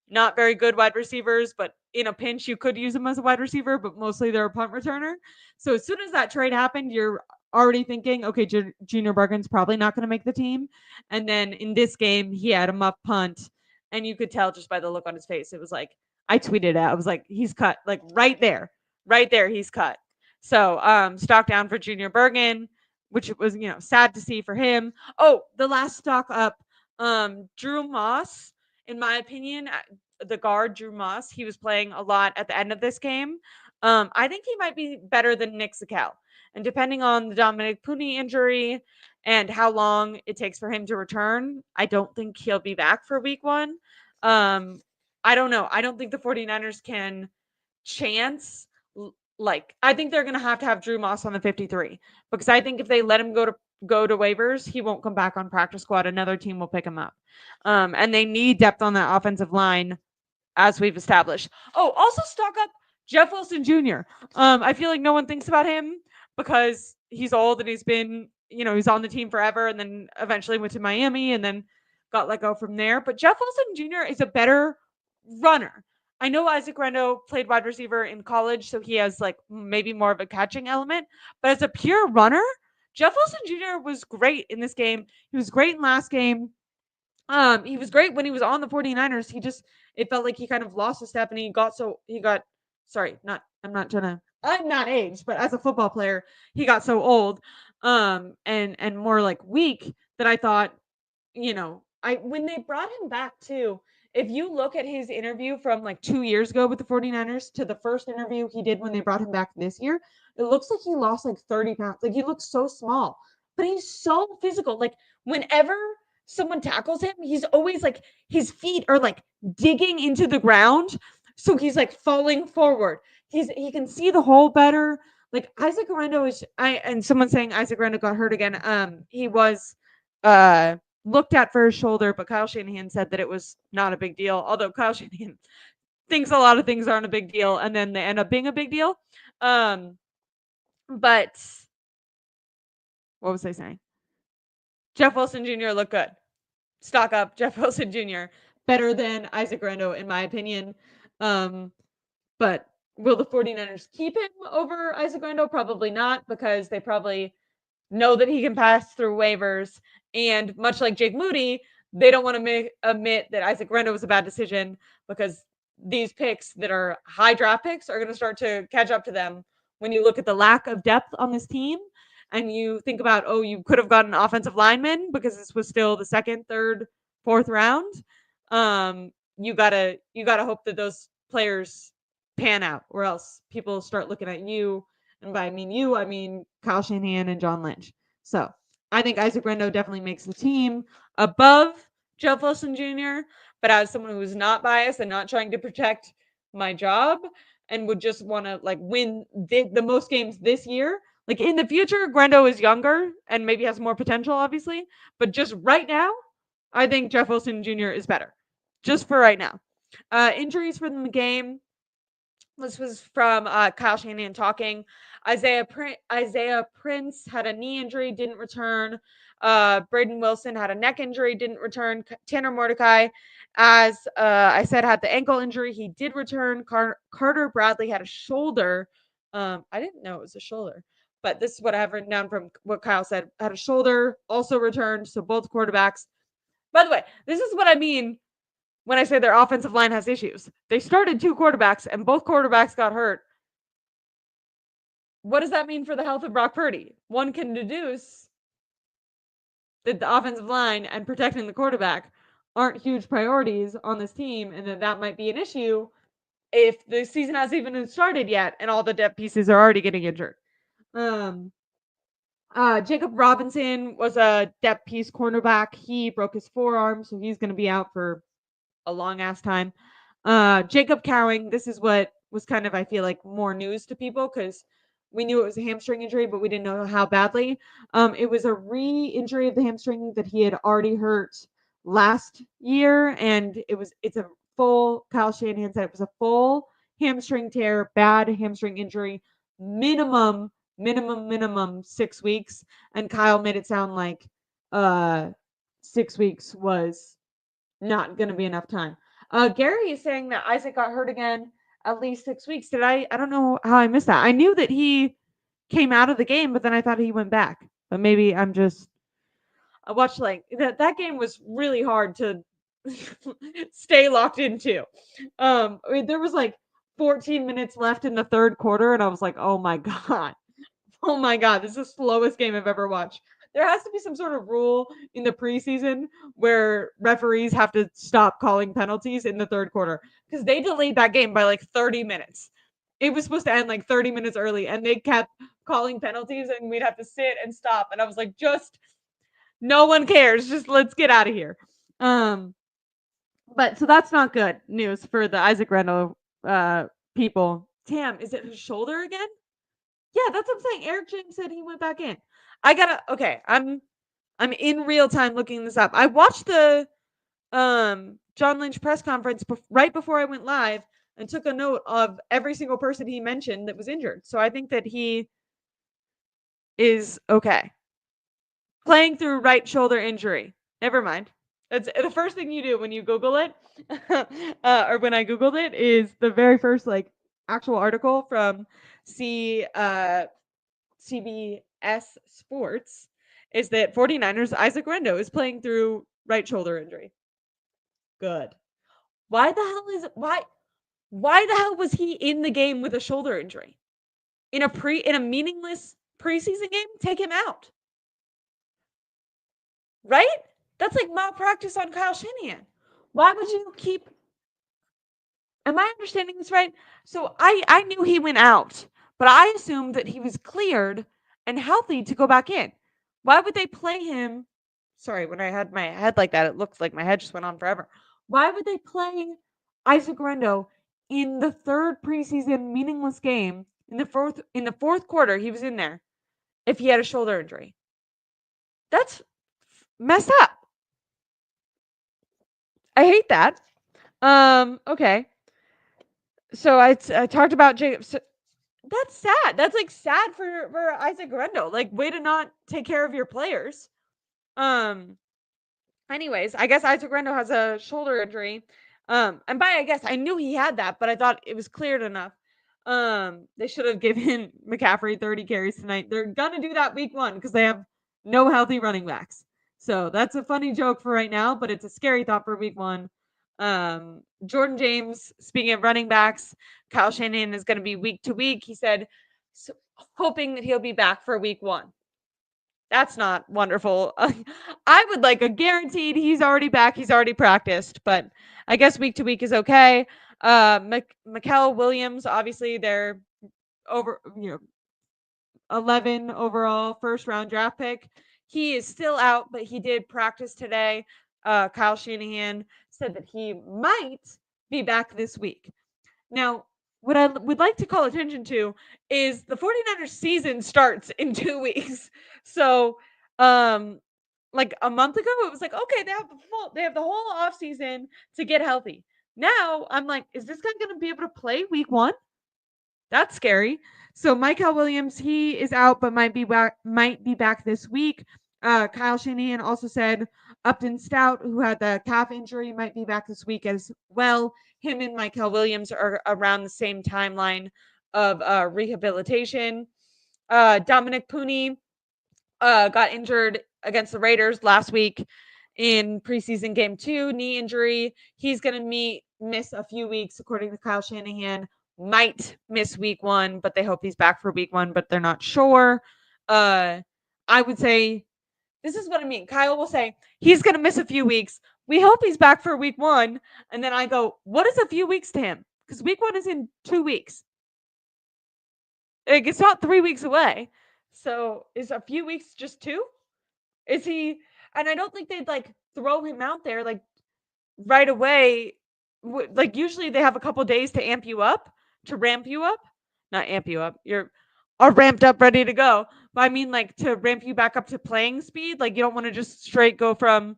S1: not very good wide receivers, but in a pinch you could use them as a wide receiver, but mostly they're a punt returner. So as soon as that trade happened, you're already thinking, okay, Junior Bergen's probably not going to make the team. And then in this game, he had a muff punt, and you could tell just by the look on his face. It was like I tweeted it. I was like, he's cut, like right there, he's cut. So stock down for Junior Bergen, which was, sad to see for him. Oh, the last stock up, Drew Moss, in my opinion, the guard Drew Moss, he was playing a lot at the end of this game. I think he might be better than Nick Zakel. And depending on the Dominic Puni injury and how long it takes for him to return, I don't think he'll be back for week 1. I don't know. I don't think the 49ers can chance I think they're going to have Drew Moss on the 53 because I think if they let him go to waivers, he won't come back on practice squad. Another team will pick him up. And they need depth on that offensive line as we've established. Oh, also stock up Jeff Wilson Jr. I feel like no one thinks about him because he's old and he's been, he's on the team forever and then eventually went to Miami and then got let go from there. But Jeff Wilson Jr. is a better runner. I know Isaac Rendo played wide receiver in college, so he has maybe more of a catching element. But as a pure runner, Jeff Wilson Jr. was great in this game. He was great in last game. He was great when he was on the 49ers. It felt like he kind of lost a step and I'm not aged, but as a football player, he got so old, and more like weak that I thought, when they brought him back too, if you look at his interview from like 2 years ago with the 49ers to the first interview he did when they brought him back this year, it looks like he lost like 30 pounds. Like he looks so small, but he's so physical. Like whenever someone tackles him, he's always like his feet are like digging into the ground. So he's like falling forward. He can see the hole better. Like Isaac Orlando and someone saying Isaac Orlando got hurt again. He was looked at for his shoulder, but Kyle Shanahan said that it was not a big deal. Although Kyle Shanahan thinks a lot of things aren't a big deal, and then they end up being a big deal. But what was I saying? Jeff Wilson Jr. looked good. Stock up, Jeff Wilson Jr. Better than Isaac Rando, in my opinion. But will the 49ers keep him over Isaac Rando? Probably not, because they probably know that he can pass through waivers. And much like Jake Moody, they don't want to admit that Isaac Rando was a bad decision, because these picks that are high draft picks are going to start to catch up to them when you look at the lack of depth on this team. And you think about, you could have gotten an offensive lineman because this was still the second, third, fourth round. You gotta hope that those players pan out, or else people start looking at you. And by I mean Kyle Shanahan and John Lynch. So I think Isaac Rendo definitely makes the team above Jeff Wilson Jr. But as someone who's not biased and not trying to protect my job and would just want to like win the most games this year, like in the future, Grendo is younger and maybe has more potential, obviously. But just right now, I think Jeff Wilson Jr. is better. Just for right now. Injuries from the game. This was from Kyle Shanahan talking. Isaiah Prince had a knee injury, didn't return. Braden Wilson had a neck injury, didn't return. Tanner Mordecai, as I said, had the ankle injury. He did return. Carter Bradley had a shoulder. I didn't know it was a shoulder, but this is what I have written down from what Kyle said. Had a shoulder, also returned. So both quarterbacks. By the way, this is what I mean when I say their offensive line has issues. They started two quarterbacks and both quarterbacks got hurt. What does that mean for the health of Brock Purdy? One can deduce that the offensive line and protecting the quarterback aren't huge priorities on this team, and that might be an issue if the season hasn't even started yet and all the depth pieces are already getting injured. Jacob Robinson was a depth piece cornerback. He broke his forearm, so he's going to be out for a long ass time. Jacob Cowing, this is what was kind of, I feel like, more news to people, because we knew it was a hamstring injury, but we didn't know how badly. It was a re-injury of the hamstring that he had already hurt last year, and it's a full, Kyle Shanahan said it was a full hamstring tear, bad hamstring injury, minimum 6 weeks. And Kyle made it sound like 6 weeks was not going to be enough time. Gary is saying that Isaac got hurt again at least 6 weeks. I don't know how I missed that. I knew that he came out of the game, but then I thought he went back. But maybe I watched like that game was really hard to stay locked into. There was like 14 minutes left in the third quarter, and I was like, oh my God. Oh my God, this is the slowest game I've ever watched. There has to be some sort of rule in the preseason where referees have to stop calling penalties in the third quarter, because they delayed that game by like 30 minutes. It was supposed to end like 30 minutes early, and they kept calling penalties, and we'd have to sit and stop. And I was like, just no one cares. Just let's get out of here. But so that's not good news for the Isaac Randall people. Tam, is it his shoulder again? Yeah, that's what I'm saying. Eric James said he went back in. I'm in real time looking this up. I watched the John Lynch press conference right before I went live and took a note of every single person he mentioned that was injured. So I think that he is okay. Playing through right shoulder injury. Never mind. That's the first thing you do when you Google it, or when I Googled it, is the very first like actual article from CBS Sports is that 49ers Isaac Rendo is playing through Right shoulder injury. Good. Why the hell was he in the game with a shoulder injury? In a meaningless preseason game? Take him out. Right? That's like malpractice on Kyle Shanahan. Why would you keep Am I understanding this right? So I knew he went out, but I assumed that he was cleared and healthy to go back in. Why would they play him? Sorry, when I had my head like that, it looks like my head just went on forever. Why would they play Isaac Rendo in the third preseason meaningless game in the fourth quarter? He was in there if he had a shoulder injury. That's messed up. I hate that. Okay. So I talked about Jacob. So that's sad. That's like sad for Isaac Rendo. Like, way to not take care of your players. Um. Anyways, I guess Isaac Rendo has a shoulder injury. And by I guess I knew he had that, but I thought it was cleared enough. They should have given McCaffrey 30 carries tonight. They're gonna do that week 1 because they have no healthy running backs. So that's a funny joke for right now, but it's a scary thought for week 1. Jordan James, speaking of running backs, Kyle Shanahan is going to be week to week. He said, so, hoping that he'll be back for week 1. That's not wonderful. I would like a guaranteed he's already back. He's already practiced, but I guess week to week is okay. Mikael Williams, obviously they're over, 11 overall first round draft pick. He is still out, but he did practice today. Kyle Shanahan said that he might be back this week. Now, what I would like to call attention to is the 49ers season starts in 2 weeks. So, like a month ago, it was like, okay, they have the whole off season to get healthy. Now I'm like, is this guy going to be able to play week 1? That's scary. So Mikael Williams, he is out, but might be back this week. Kyle Shanahan also said Upton Stout, who had the calf injury, might be back this week as well. Him and Mikael Williams are around the same timeline of rehabilitation. Dominic Pooney got injured against the Raiders last week in preseason game 2, knee injury. He's going to miss a few weeks, according to Kyle Shanahan. Might miss week 1, but they hope he's back for week 1, but they're not sure. I would say, this is what I mean. Kyle will say, he's going to miss a few weeks. We hope he's back for week 1. And then I go, what is a few weeks to him? Because week 1 is in 2 weeks. Like, it's not 3 weeks away. So is a few weeks just 2? Is he? And I don't think they'd like throw him out there like right away. Like, usually they have a couple days to ramp you up. Not amp you up. You're all ramped up, ready to go. But I mean, like, to ramp you back up to playing speed. Like, you don't want to just straight go from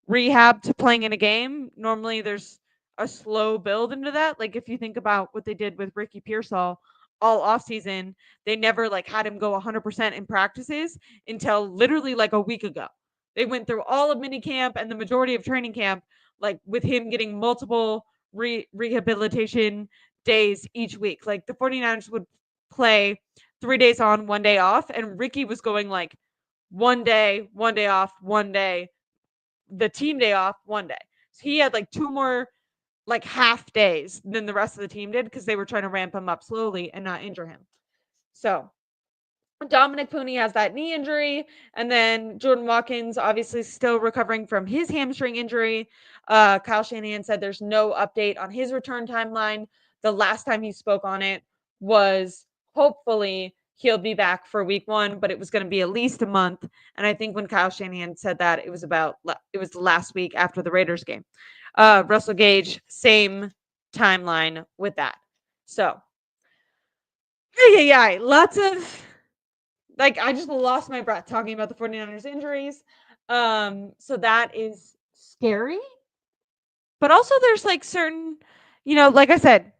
S1: rehab to playing in a game. Normally there's a slow build into that. Like, if you think about what they did with Ricky Pearsall all offseason, they never like had him go 100% in practices until literally like a week ago. They went through all of minicamp and the majority of training camp, like with him getting multiple rehabilitation days each week. Like, the 49ers would play 3 days on, 1 day off, and Ricky was going like 1 day off, 1 day, the team day off, 1 day. So he had like 2 more like half days than the rest of the team did because they were trying to ramp him up slowly and not injure him. So Dominic Pooney has that knee injury, and then Jordan Watkins obviously still recovering from his hamstring injury. Kyle Shanahan said there's no update on his return timeline. The last time he spoke on it was hopefully he'll be back for week 1, but it was going to be at least a month. And I think when Kyle Shanahan said that, it was the last week after the Raiders game. Russell Gage, same timeline with that. So, yeah, lots of, like, I just lost my breath talking about the 49ers injuries. So that is scary. But also there's like certain, like I said,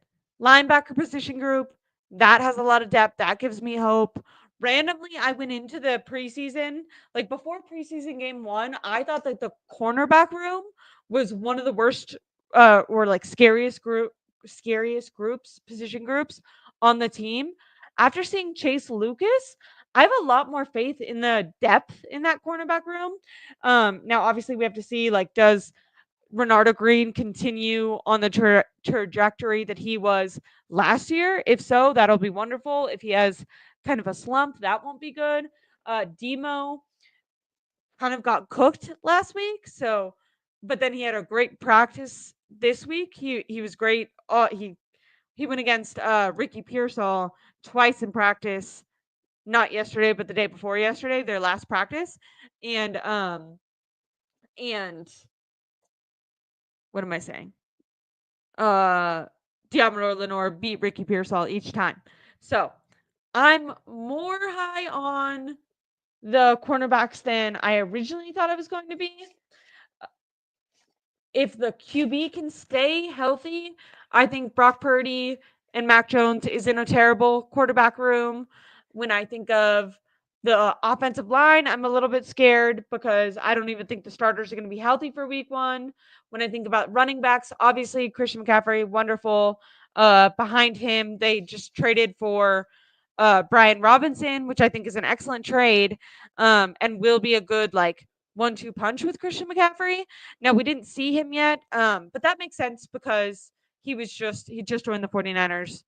S1: linebacker position group, that has a lot of depth. That gives me hope. Randomly, I went into the preseason, like before preseason game 1, I thought that the cornerback room was one of the worst or like scariest groups, position groups on the team. After seeing Chase Lucas, I have a lot more faith in the depth in that cornerback room. Now obviously we have to see, like, does Renardo Green continue on the trajectory that he was last year? If so, that'll be wonderful. If he has kind of a slump, that won't be good. Demo kind of got cooked last week, so but then he had a great practice this week. He was great. He went against Ricky Pearsall twice in practice, not yesterday, but the day before yesterday, their last practice. And what am I saying? Diamondor Lenore beat Ricky Pearsall each time. So I'm more high on the cornerbacks than I originally thought I was going to be. If the QB can stay healthy, I think Brock Purdy and Mac Jones is in a terrible quarterback room. When I think of the offensive line, I'm a little bit scared because I don't even think the starters are going to be healthy for week one. When I think about running backs, obviously Christian McCaffrey, wonderful. Behind him, they just traded for Brian Robinson, which I think is an excellent trade, and will be a good, like, 1-2 punch with Christian McCaffrey. Now, we didn't see him yet, but that makes sense because he just joined the 49ers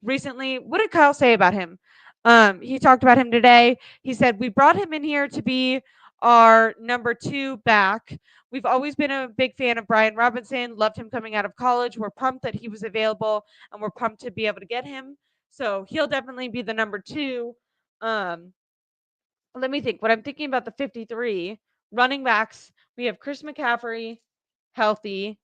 S1: recently. What did Kyle say about him? He talked about him today. He said, "We brought him in here to be our number 2 back. We've always been a big fan of Brian Robinson, loved him coming out of college. We're pumped that he was available, and we're pumped to be able to get him. So he'll definitely be the number 2." Um, Let me think. What I'm thinking about the 53 running backs, we have Chris McCaffrey healthy.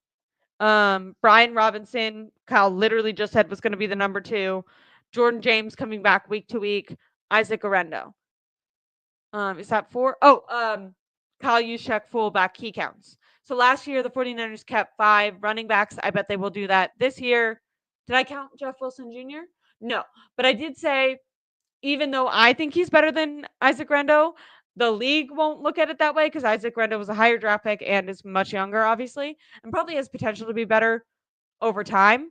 S1: Brian Robinson, Kyle literally just said was going to be the number 2. Jordan James coming back week to week. Isaac Arendo. Is that 4? Oh, Kyle Juszczyk fullback key counts. So last year the 49ers kept 5 running backs. I bet they will do that this year. Did I count Jeff Wilson Jr.? No, but I did say, even though I think he's better than Isaac Rendo, the league won't look at it that way because Isaac Rendo was a higher draft pick and is much younger, obviously, and probably has potential to be better over time.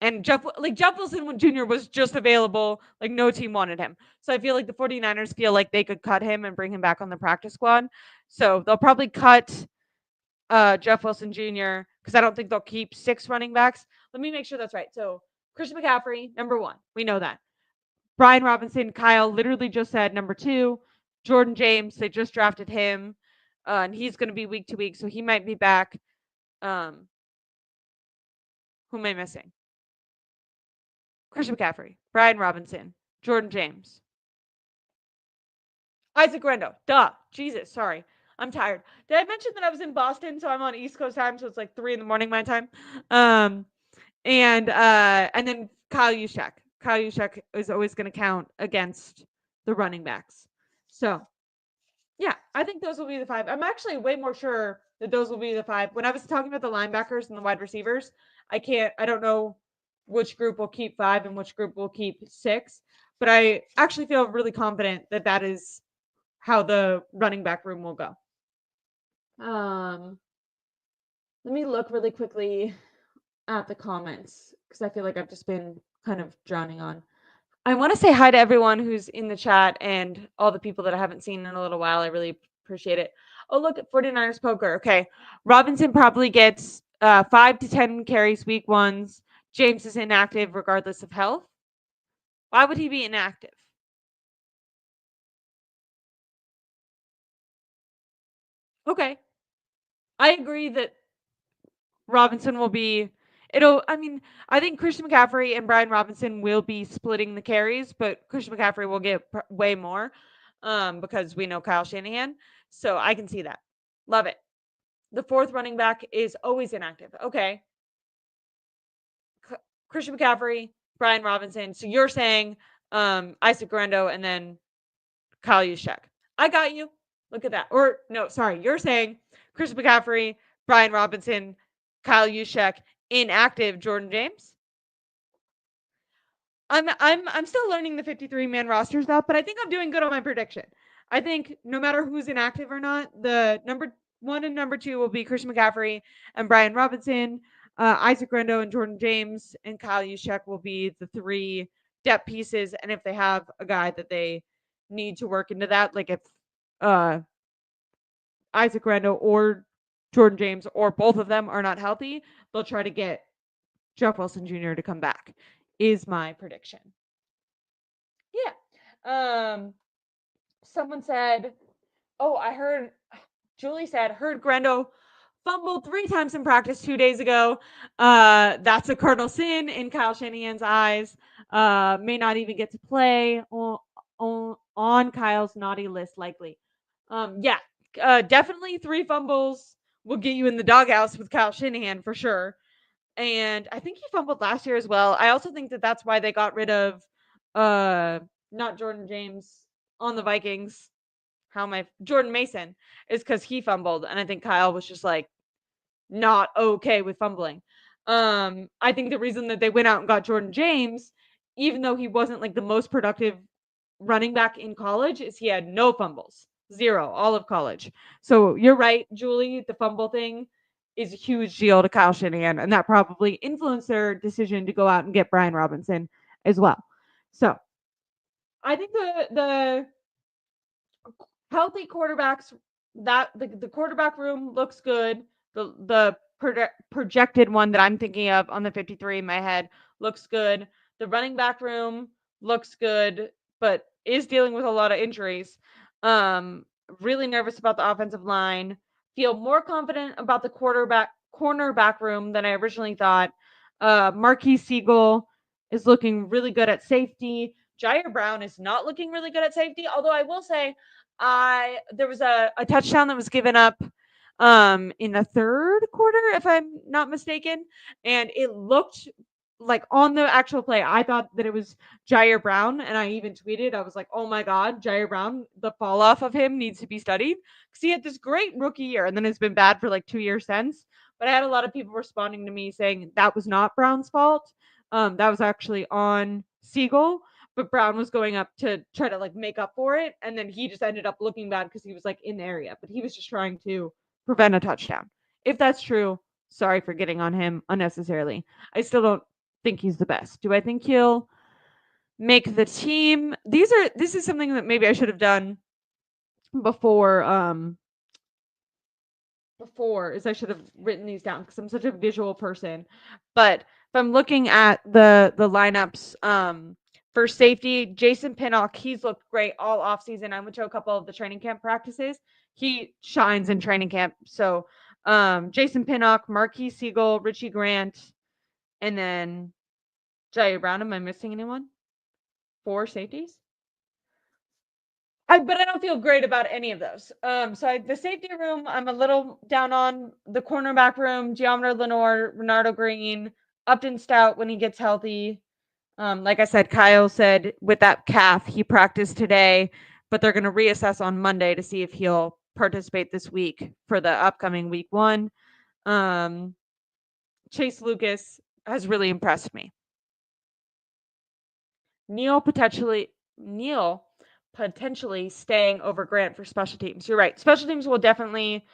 S1: And Jeff Wilson Jr. was just available. Like, no team wanted him. So I feel like the 49ers feel like they could cut him and bring him back on the practice squad. So they'll probably cut Jeff Wilson Jr. because I don't think they'll keep 6 running backs. Let me make sure that's right. So Christian McCaffrey, number 1. We know that. Brian Robinson, Kyle literally just said number 2. Jordan James, they just drafted him. And he's going to be week to week, so he might be back. Who am I missing? Christian McCaffrey, Brian Robinson, Jordan James, Isaac Rendo. Duh. Jesus, sorry. I'm tired. Did I mention that I was in Boston? So I'm on East Coast time, so it's like 3 a.m. my time. And then Kyle Juszczyk. Kyle Juszczyk is always going to count against the running backs. So, yeah, I think those will be the 5. I'm actually way more sure that those will be the 5. When I was talking about the linebackers and the wide receivers, I don't know which group will keep 5 and which group will keep 6, but I actually feel really confident that that is how the running back room will go. Let me look really quickly at the comments because I feel like I've just been kind of drowning on. I want to say hi to everyone who's in the chat and all the people that I haven't seen in a little while. I really appreciate it. Oh, look at 49ers poker. Okay. Robinson probably gets 5 to 10 carries week 1s. James is inactive regardless of health. Why would he be inactive? Okay. I agree that Robinson will be I think Christian McCaffrey and Brian Robinson will be splitting the carries, but Christian McCaffrey will get way more because we know Kyle Shanahan. So I can see that. Love it. The 4th running back is always inactive. Okay. Christian McCaffrey, Brian Robinson. So you're saying Isaac Rendo and then Kyle Juszczyk. I got you. Look at that. Or no, sorry. You're saying Christian McCaffrey, Brian Robinson, Kyle Juszczyk, inactive Jordan James. I'm still learning the 53-man rosters though, but I think I'm doing good on my prediction. I think no matter who's inactive or not, the number 1 and number 2 will be Christian McCaffrey and Brian Robinson. Isaac Rendo and Jordan James and Kyle Juszczyk will be the 3 depth pieces. And if they have a guy that they need to work into that. Like if uh, Isaac Rando or Jordan James or both of them are not healthy, they'll try to get Jeff Wilson Jr. to come back, is my prediction. Yeah. Someone said, oh, I heard, Julie said, heard Grendo fumbled 3 times in practice 2 days ago. That's a cardinal sin in Kyle Shanahan's eyes. May not even get to play on Kyle's naughty list, likely. Yeah, definitely 3 fumbles will get you in the doghouse with Kyle Shanahan for sure. And I think he fumbled last year as well. I also think that that's why they got rid of not Jordan James on the Vikings. Jordan Mason is because he fumbled, and I think Kyle was just like not okay with fumbling. I think the reason that they went out and got Jordan James, even though he wasn't like the most productive running back in college, is he had no fumbles. 0 all of college. So you're right, Julie, the fumble thing is a huge deal to Kyle Shanahan, and that probably influenced their decision to go out and get Brian Robinson as well. So I think the healthy quarterbacks, that the quarterback room looks good. The projected one that I'm thinking of on the 53 in my head looks good. The running back room looks good, but is dealing with a lot of injuries. Really nervous about the offensive line. Feel more confident about the cornerback room than I originally thought. Marquise Siegel is looking really good at safety. Jair Brown is not looking really good at safety, although I will say there was a touchdown that was given up in the 3rd quarter, if I'm not mistaken, and it looked like on the actual play, I thought that it was Jair Brown, and I even tweeted, I was like, oh my god, Jair Brown, the fall off of him needs to be studied, because he had this great rookie year and then it's been bad for like 2 years since. But I had a lot of people responding to me saying that was not Brown's fault. That was actually on Siegel, but Brown was going up to try to like make up for it, and then he just ended up looking bad because he was like in the area, but he was just trying to prevent a touchdown. If that's true, sorry for getting on him unnecessarily. I still don't think he's the best. Do I think he'll make the team? This is something that maybe I should have done before is I should have written these down because I'm such a visual person. But if I'm looking at the lineups, for safety, Jason Pinnock, he's looked great all offseason. I went to a couple of the training camp practices. He shines in training camp. So Jason Pinnock, Marquise Siegel, Richie Grant, and then Jair Brown. Am I missing anyone? 4 safeties? But I don't feel great about any of those. So the safety room, I'm a little down on. The cornerback room, Giamra Lenore, Renardo Green, Upton Stout when he gets healthy. Like I said, Kyle said with that calf, he practiced today, but they're going to reassess on Monday to see if he'll participate this week for the upcoming week 1. Chase Lucas has really impressed me. Neil potentially staying over Grant for special teams. You're right. Special teams will definitely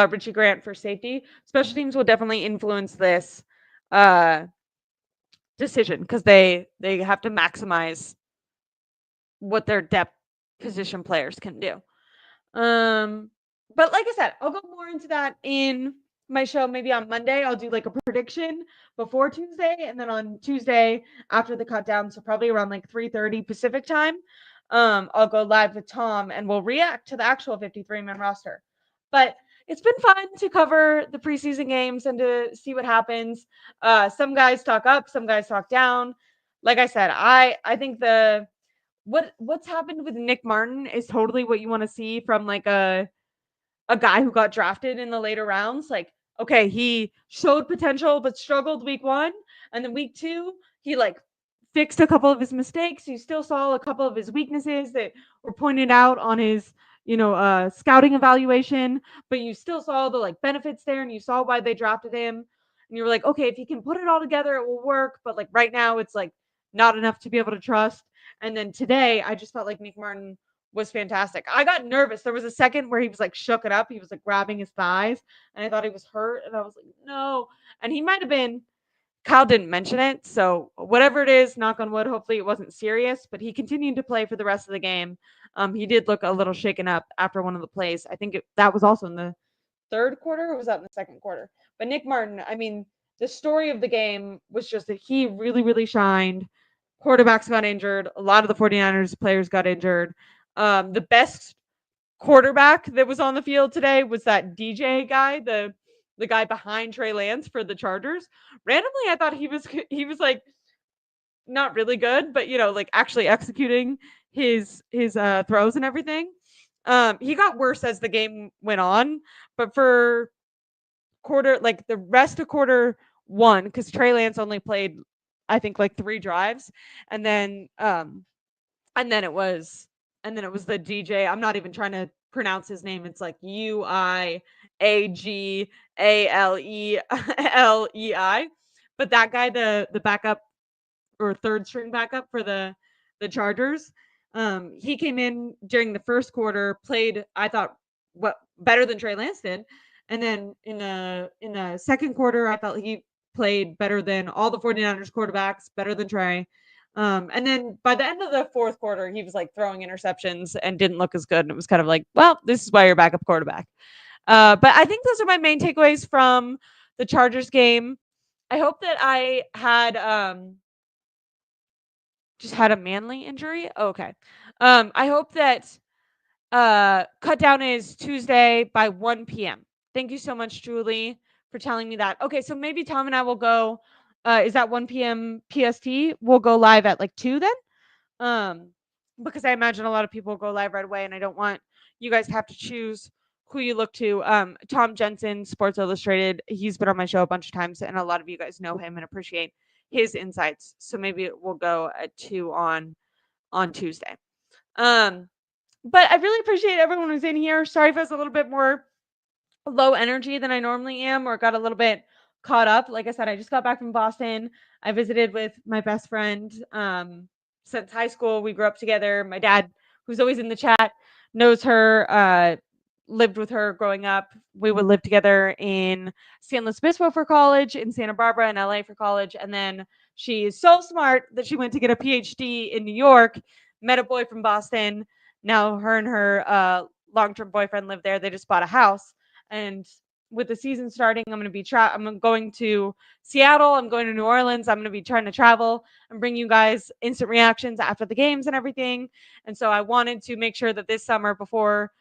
S1: Richie Grant for safety. Special teams will definitely influence this decision because they have to maximize what their depth position players can do. But like I said, I'll go more into that in my show maybe on Monday. I'll do like a prediction before Tuesday, and then on Tuesday after the cut down, so probably around like 3:30 Pacific time, I'll go live with Tom and we'll react to the actual 53-man roster. But it's been fun to cover the preseason games and to see what happens. Some guys talk up, some guys talk down. Like I said, I think what's happened with Nick Martin is totally what you want to see from like a guy who got drafted in the later rounds. Like, okay, he showed potential but struggled week 1, and then week 2 he like fixed a couple of his mistakes. You still saw a couple of his weaknesses that were pointed out on his scouting evaluation, but you still saw the like benefits there, and you saw why they drafted him, and you were like, okay, if he can put it all together it will work, but like right now it's like not enough to be able to trust. And then today I just felt like Nick Martin was fantastic. I got nervous. There was a second where he was like shook it up. He was like grabbing his thighs, and I thought he was hurt, and I was like, no. And he might have been Kyle didn't mention it, so whatever it is, knock on wood, hopefully it wasn't serious, but he continued to play for the rest of the game. He did look a little shaken up after one of the plays. I think that was also in the third quarter, or was that in the second quarter? But Nick Martin, I mean, the story of the game was just that he really, really shined. Quarterbacks got injured. A lot of the 49ers players got injured. The best quarterback that was on the field today was that DJ guy, the guy behind Trey Lance for the Chargers. Randomly, I thought he was like not really good, but like actually executing his throws and everything. He got worse as the game went on, but for like the rest of quarter one, because Trey Lance only played, I think, like 3 drives, and then and then it was the DJ. I'm not even trying to pronounce his name. It's like Uiagalelei. But that guy, the backup or third string backup for the Chargers, he came in during the first quarter, played, I thought, what better than Trey Lance did. And then in the second quarter, I felt he played better than all the 49ers quarterbacks, better than Trey. And then by the end of the fourth quarter, he was like throwing interceptions and didn't look as good. And it was kind of like, well, this is why you're backup quarterback. But I think those are my main takeaways from the Chargers game. I hope that I had just had a manly injury. Oh, okay. I hope that cut down is Tuesday by 1 p.m. Thank you so much, Julie, for telling me that. Okay, so maybe Tom and I will go. Is that 1 p.m. PST? We'll go live at like 2 then. Um, because I imagine a lot of people will go live right away, and I don't want you guys to have to choose who you look to. Tom Jensen, Sports Illustrated. He's been on my show a bunch of times, and a lot of you guys know him and appreciate his insights. So maybe we'll go at 2 on Tuesday. But I really appreciate everyone who's in here. Sorry if I was a little bit more low energy than I normally am, or got a little bit caught up. Like I said, I just got back from Boston. I visited with my best friend since high school. We grew up together. My dad, who's always in the chat, knows her, lived with her growing up. We would live together in San Luis Obispo for college, in Santa Barbara, in LA for college. And then she is so smart that she went to get a PhD in New York, met a boy from Boston. Now her and her long-term boyfriend live there. They just bought a house. And with the season starting, I'm going to Seattle. I'm going to New Orleans. I'm going to be trying to travel and bring you guys instant reactions after the games and everything. And so I wanted to make sure that this summer, before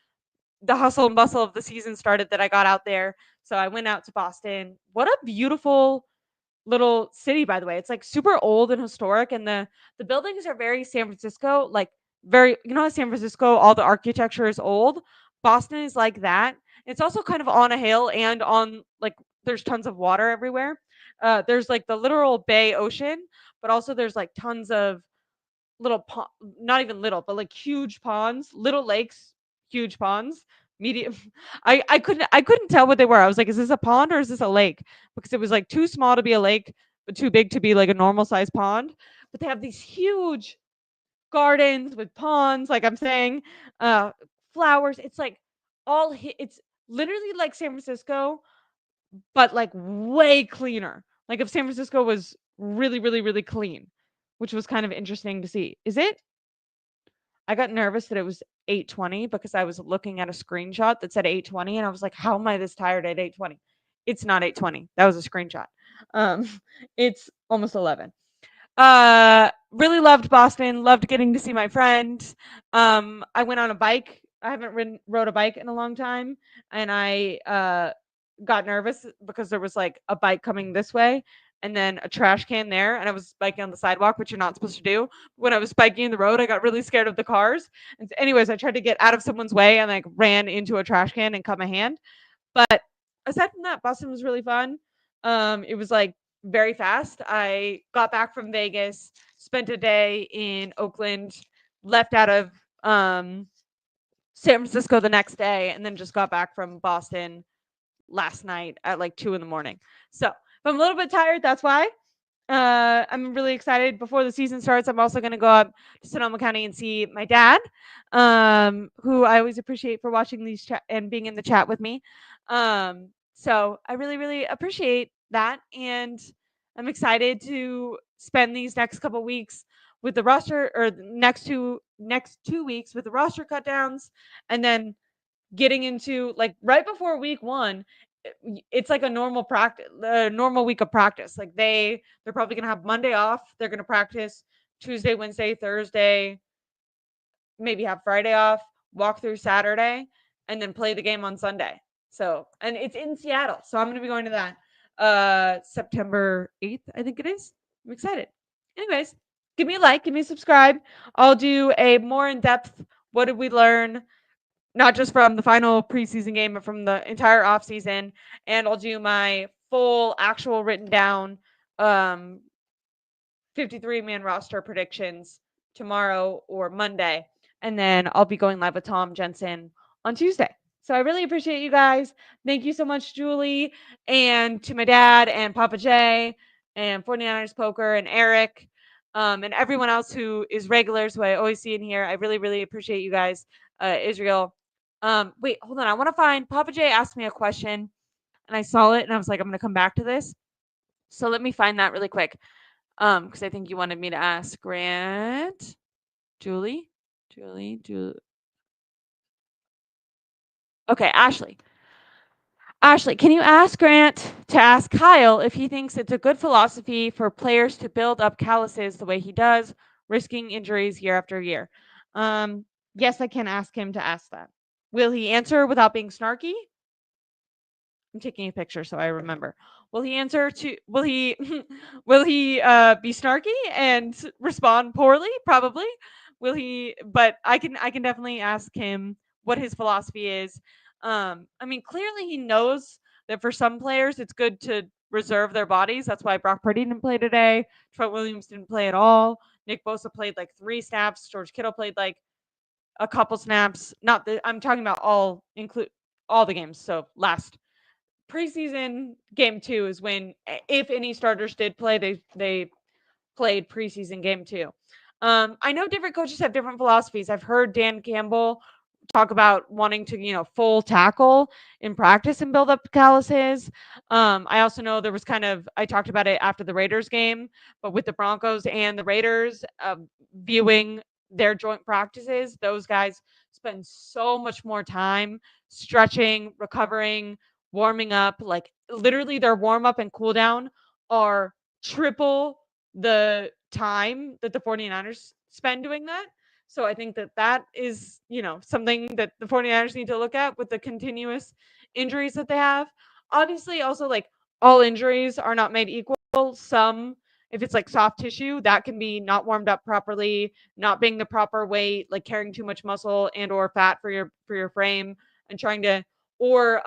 S1: the hustle and bustle of the season started, that I got out there. So I went out to Boston. What a beautiful little city, by the way. It's like super old and historic, and the buildings are very San Francisco, like very, how San Francisco, all the architecture is old. Boston is like that. It's also kind of on a hill, and on like there's tons of water everywhere. There's like the literal bay ocean, but also there's like tons of little not even little, but like huge ponds, little lakes, huge ponds, medium. I couldn't tell what they were. I was like, is this a pond or is this a lake? Because it was like too small to be a lake, but too big to be like a normal size pond. But they have these huge gardens with ponds, like I'm saying, uh, flowers. It's like it's literally like San Francisco, but like way cleaner. Like if San Francisco was really, really, really clean, which was kind of interesting to see. Is it? I got nervous that it was 8:20 because I was looking at a screenshot that said 8:20, and I was like, how am I this tired at 8:20? It's not 8:20. That was a screenshot. Um, it's almost 11. Really loved Boston. Loved getting to see my friend. I went on a bike. I haven't rode a bike in a long time, and I got nervous because there was like a bike coming this way and then a trash can there, and I was biking on the sidewalk, which you're not supposed to do. When I was biking in the road, I got really scared of the cars. And anyways, I tried to get out of someone's way and like ran into a trash can and cut my hand. But aside from that, Boston was really fun. It was like very fast. I got back from Vegas, spent a day in Oakland, left out of San Francisco the next day, and then just got back from Boston last night at like 2 in the morning. So if I'm a little bit tired, that's why. I'm really excited. Before the season starts, I'm also going to go up to Sonoma County and see my dad, who I always appreciate for watching these and being in the chat with me. So I really, really appreciate that. And I'm excited to spend these next couple weeks with the roster, or the next two weeks with the roster cut downs, and then getting into like right before week 1. It's like a normal week of practice. Like they're probably going to have Monday off. They're going to practice Tuesday, Wednesday, Thursday, maybe have Friday off, walk through Saturday, and then play the game on Sunday. So, and it's in Seattle. So I'm going to be going to that September 8th, I think it is. I'm excited. Anyways, give me a like, give me a subscribe. I'll do a more in-depth what did we learn, not just from the final preseason game, but from the entire offseason. And I'll do my full actual written down 53-man roster predictions tomorrow or Monday. And then I'll be going live with Tom Jensen on Tuesday. So I really appreciate you guys. Thank you so much, Julie, and to my dad and Papa J and 49ers Poker and Eric, and everyone else who is regulars who I always see in here. I really, really appreciate you guys. Israel. Wait, hold on. I want to find Papa J asked me a question and I saw it and I was like, I'm going to come back to this. So let me find that really quick. Because I think you wanted me to ask Grant, Julie. Okay, Ashley. Ashley, can you ask Grant to ask Kyle if he thinks it's a good philosophy for players to build up calluses the way he does, risking injuries year after year? Yes, I can ask him to ask that. Will he answer without being snarky? I'm taking a picture so I remember. Will he answer to will he will he be snarky and respond poorly? Probably. Will he but I can definitely ask him what his philosophy is. I mean clearly he knows that for some players it's good to reserve their bodies. That's why Brock Purdy didn't play today. Trent Williams didn't play at all. Nick Bosa played like 3 snaps. George Kittle played like a couple snaps. Not the I'm talking about all the games. So last preseason game 2 is when, if any starters did play, they played preseason game 2. I know different coaches have different philosophies. I've heard Dan Campbell talk about wanting to, full tackle in practice and build up calluses. I also know there was I talked about it after the Raiders game, but with the Broncos and the Raiders, viewing their joint practices, those guys spend so much more time stretching, recovering, warming up. Like literally their warm up and cool down are triple the time that the 49ers spend doing that. So I think that is, something that the 49ers need to look at with the continuous injuries that they have. Obviously, also like all injuries are not made equal. Some, if it's like soft tissue, that can be not warmed up properly, not being the proper weight, like carrying too much muscle and or fat for your frame and trying to or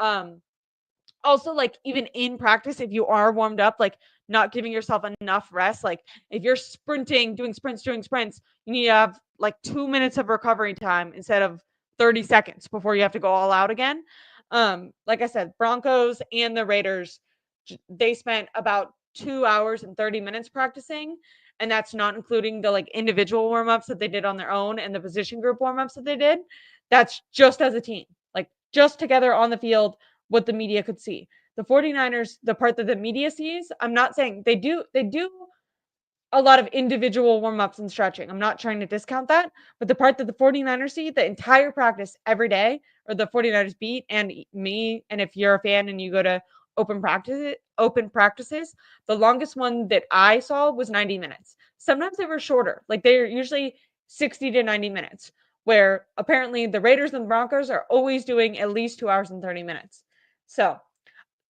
S1: also like even in practice if you are warmed up, like not giving yourself enough rest. Like if you're sprinting, doing sprints, you need to have like 2 minutes of recovery time instead of 30 seconds before you have to go all out again. Like I said, Broncos and the Raiders, they spent about 2 hours and 30 minutes practicing, and that's not including the like individual warm-ups that they did on their own and the position group warm-ups that they did. That's just as a team, like just together on the field, what the media could see. The 49ers, the part that the media sees, I'm not saying they do a lot of individual warm-ups and stretching. I'm not trying to discount that, but the part that the 49ers see, the entire practice every day, or the 49ers beat and me, and if you're a fan and you go to open practices, the longest one that I saw was 90 minutes. Sometimes they were shorter. Like they're usually 60 to 90 minutes, where apparently the Raiders and the Broncos are always doing at least 2 hours and 30 minutes. So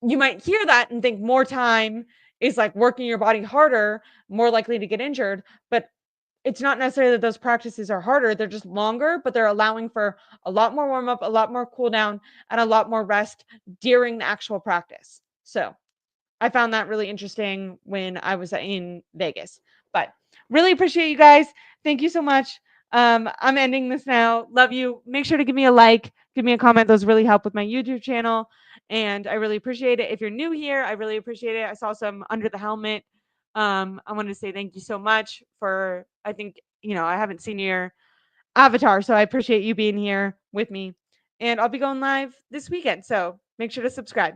S1: you might hear that and think more time is like working your body harder, more likely to get injured. But it's not necessarily that those practices are harder. They're just longer, but they're allowing for a lot more warm up, a lot more cool down, and a lot more rest during the actual practice. So I found that really interesting when I was in Vegas. But really appreciate you guys. Thank you so much. I'm ending this now. Love you. Make sure to give me a like, give me a comment. Those really help with my YouTube channel. And I really appreciate it. If you're new here, I really appreciate it. I saw some under the helmet. I wanted to say thank you so much for, I think, I haven't seen your avatar. So I appreciate you being here with me. And I'll be going live this weekend. So make sure to subscribe.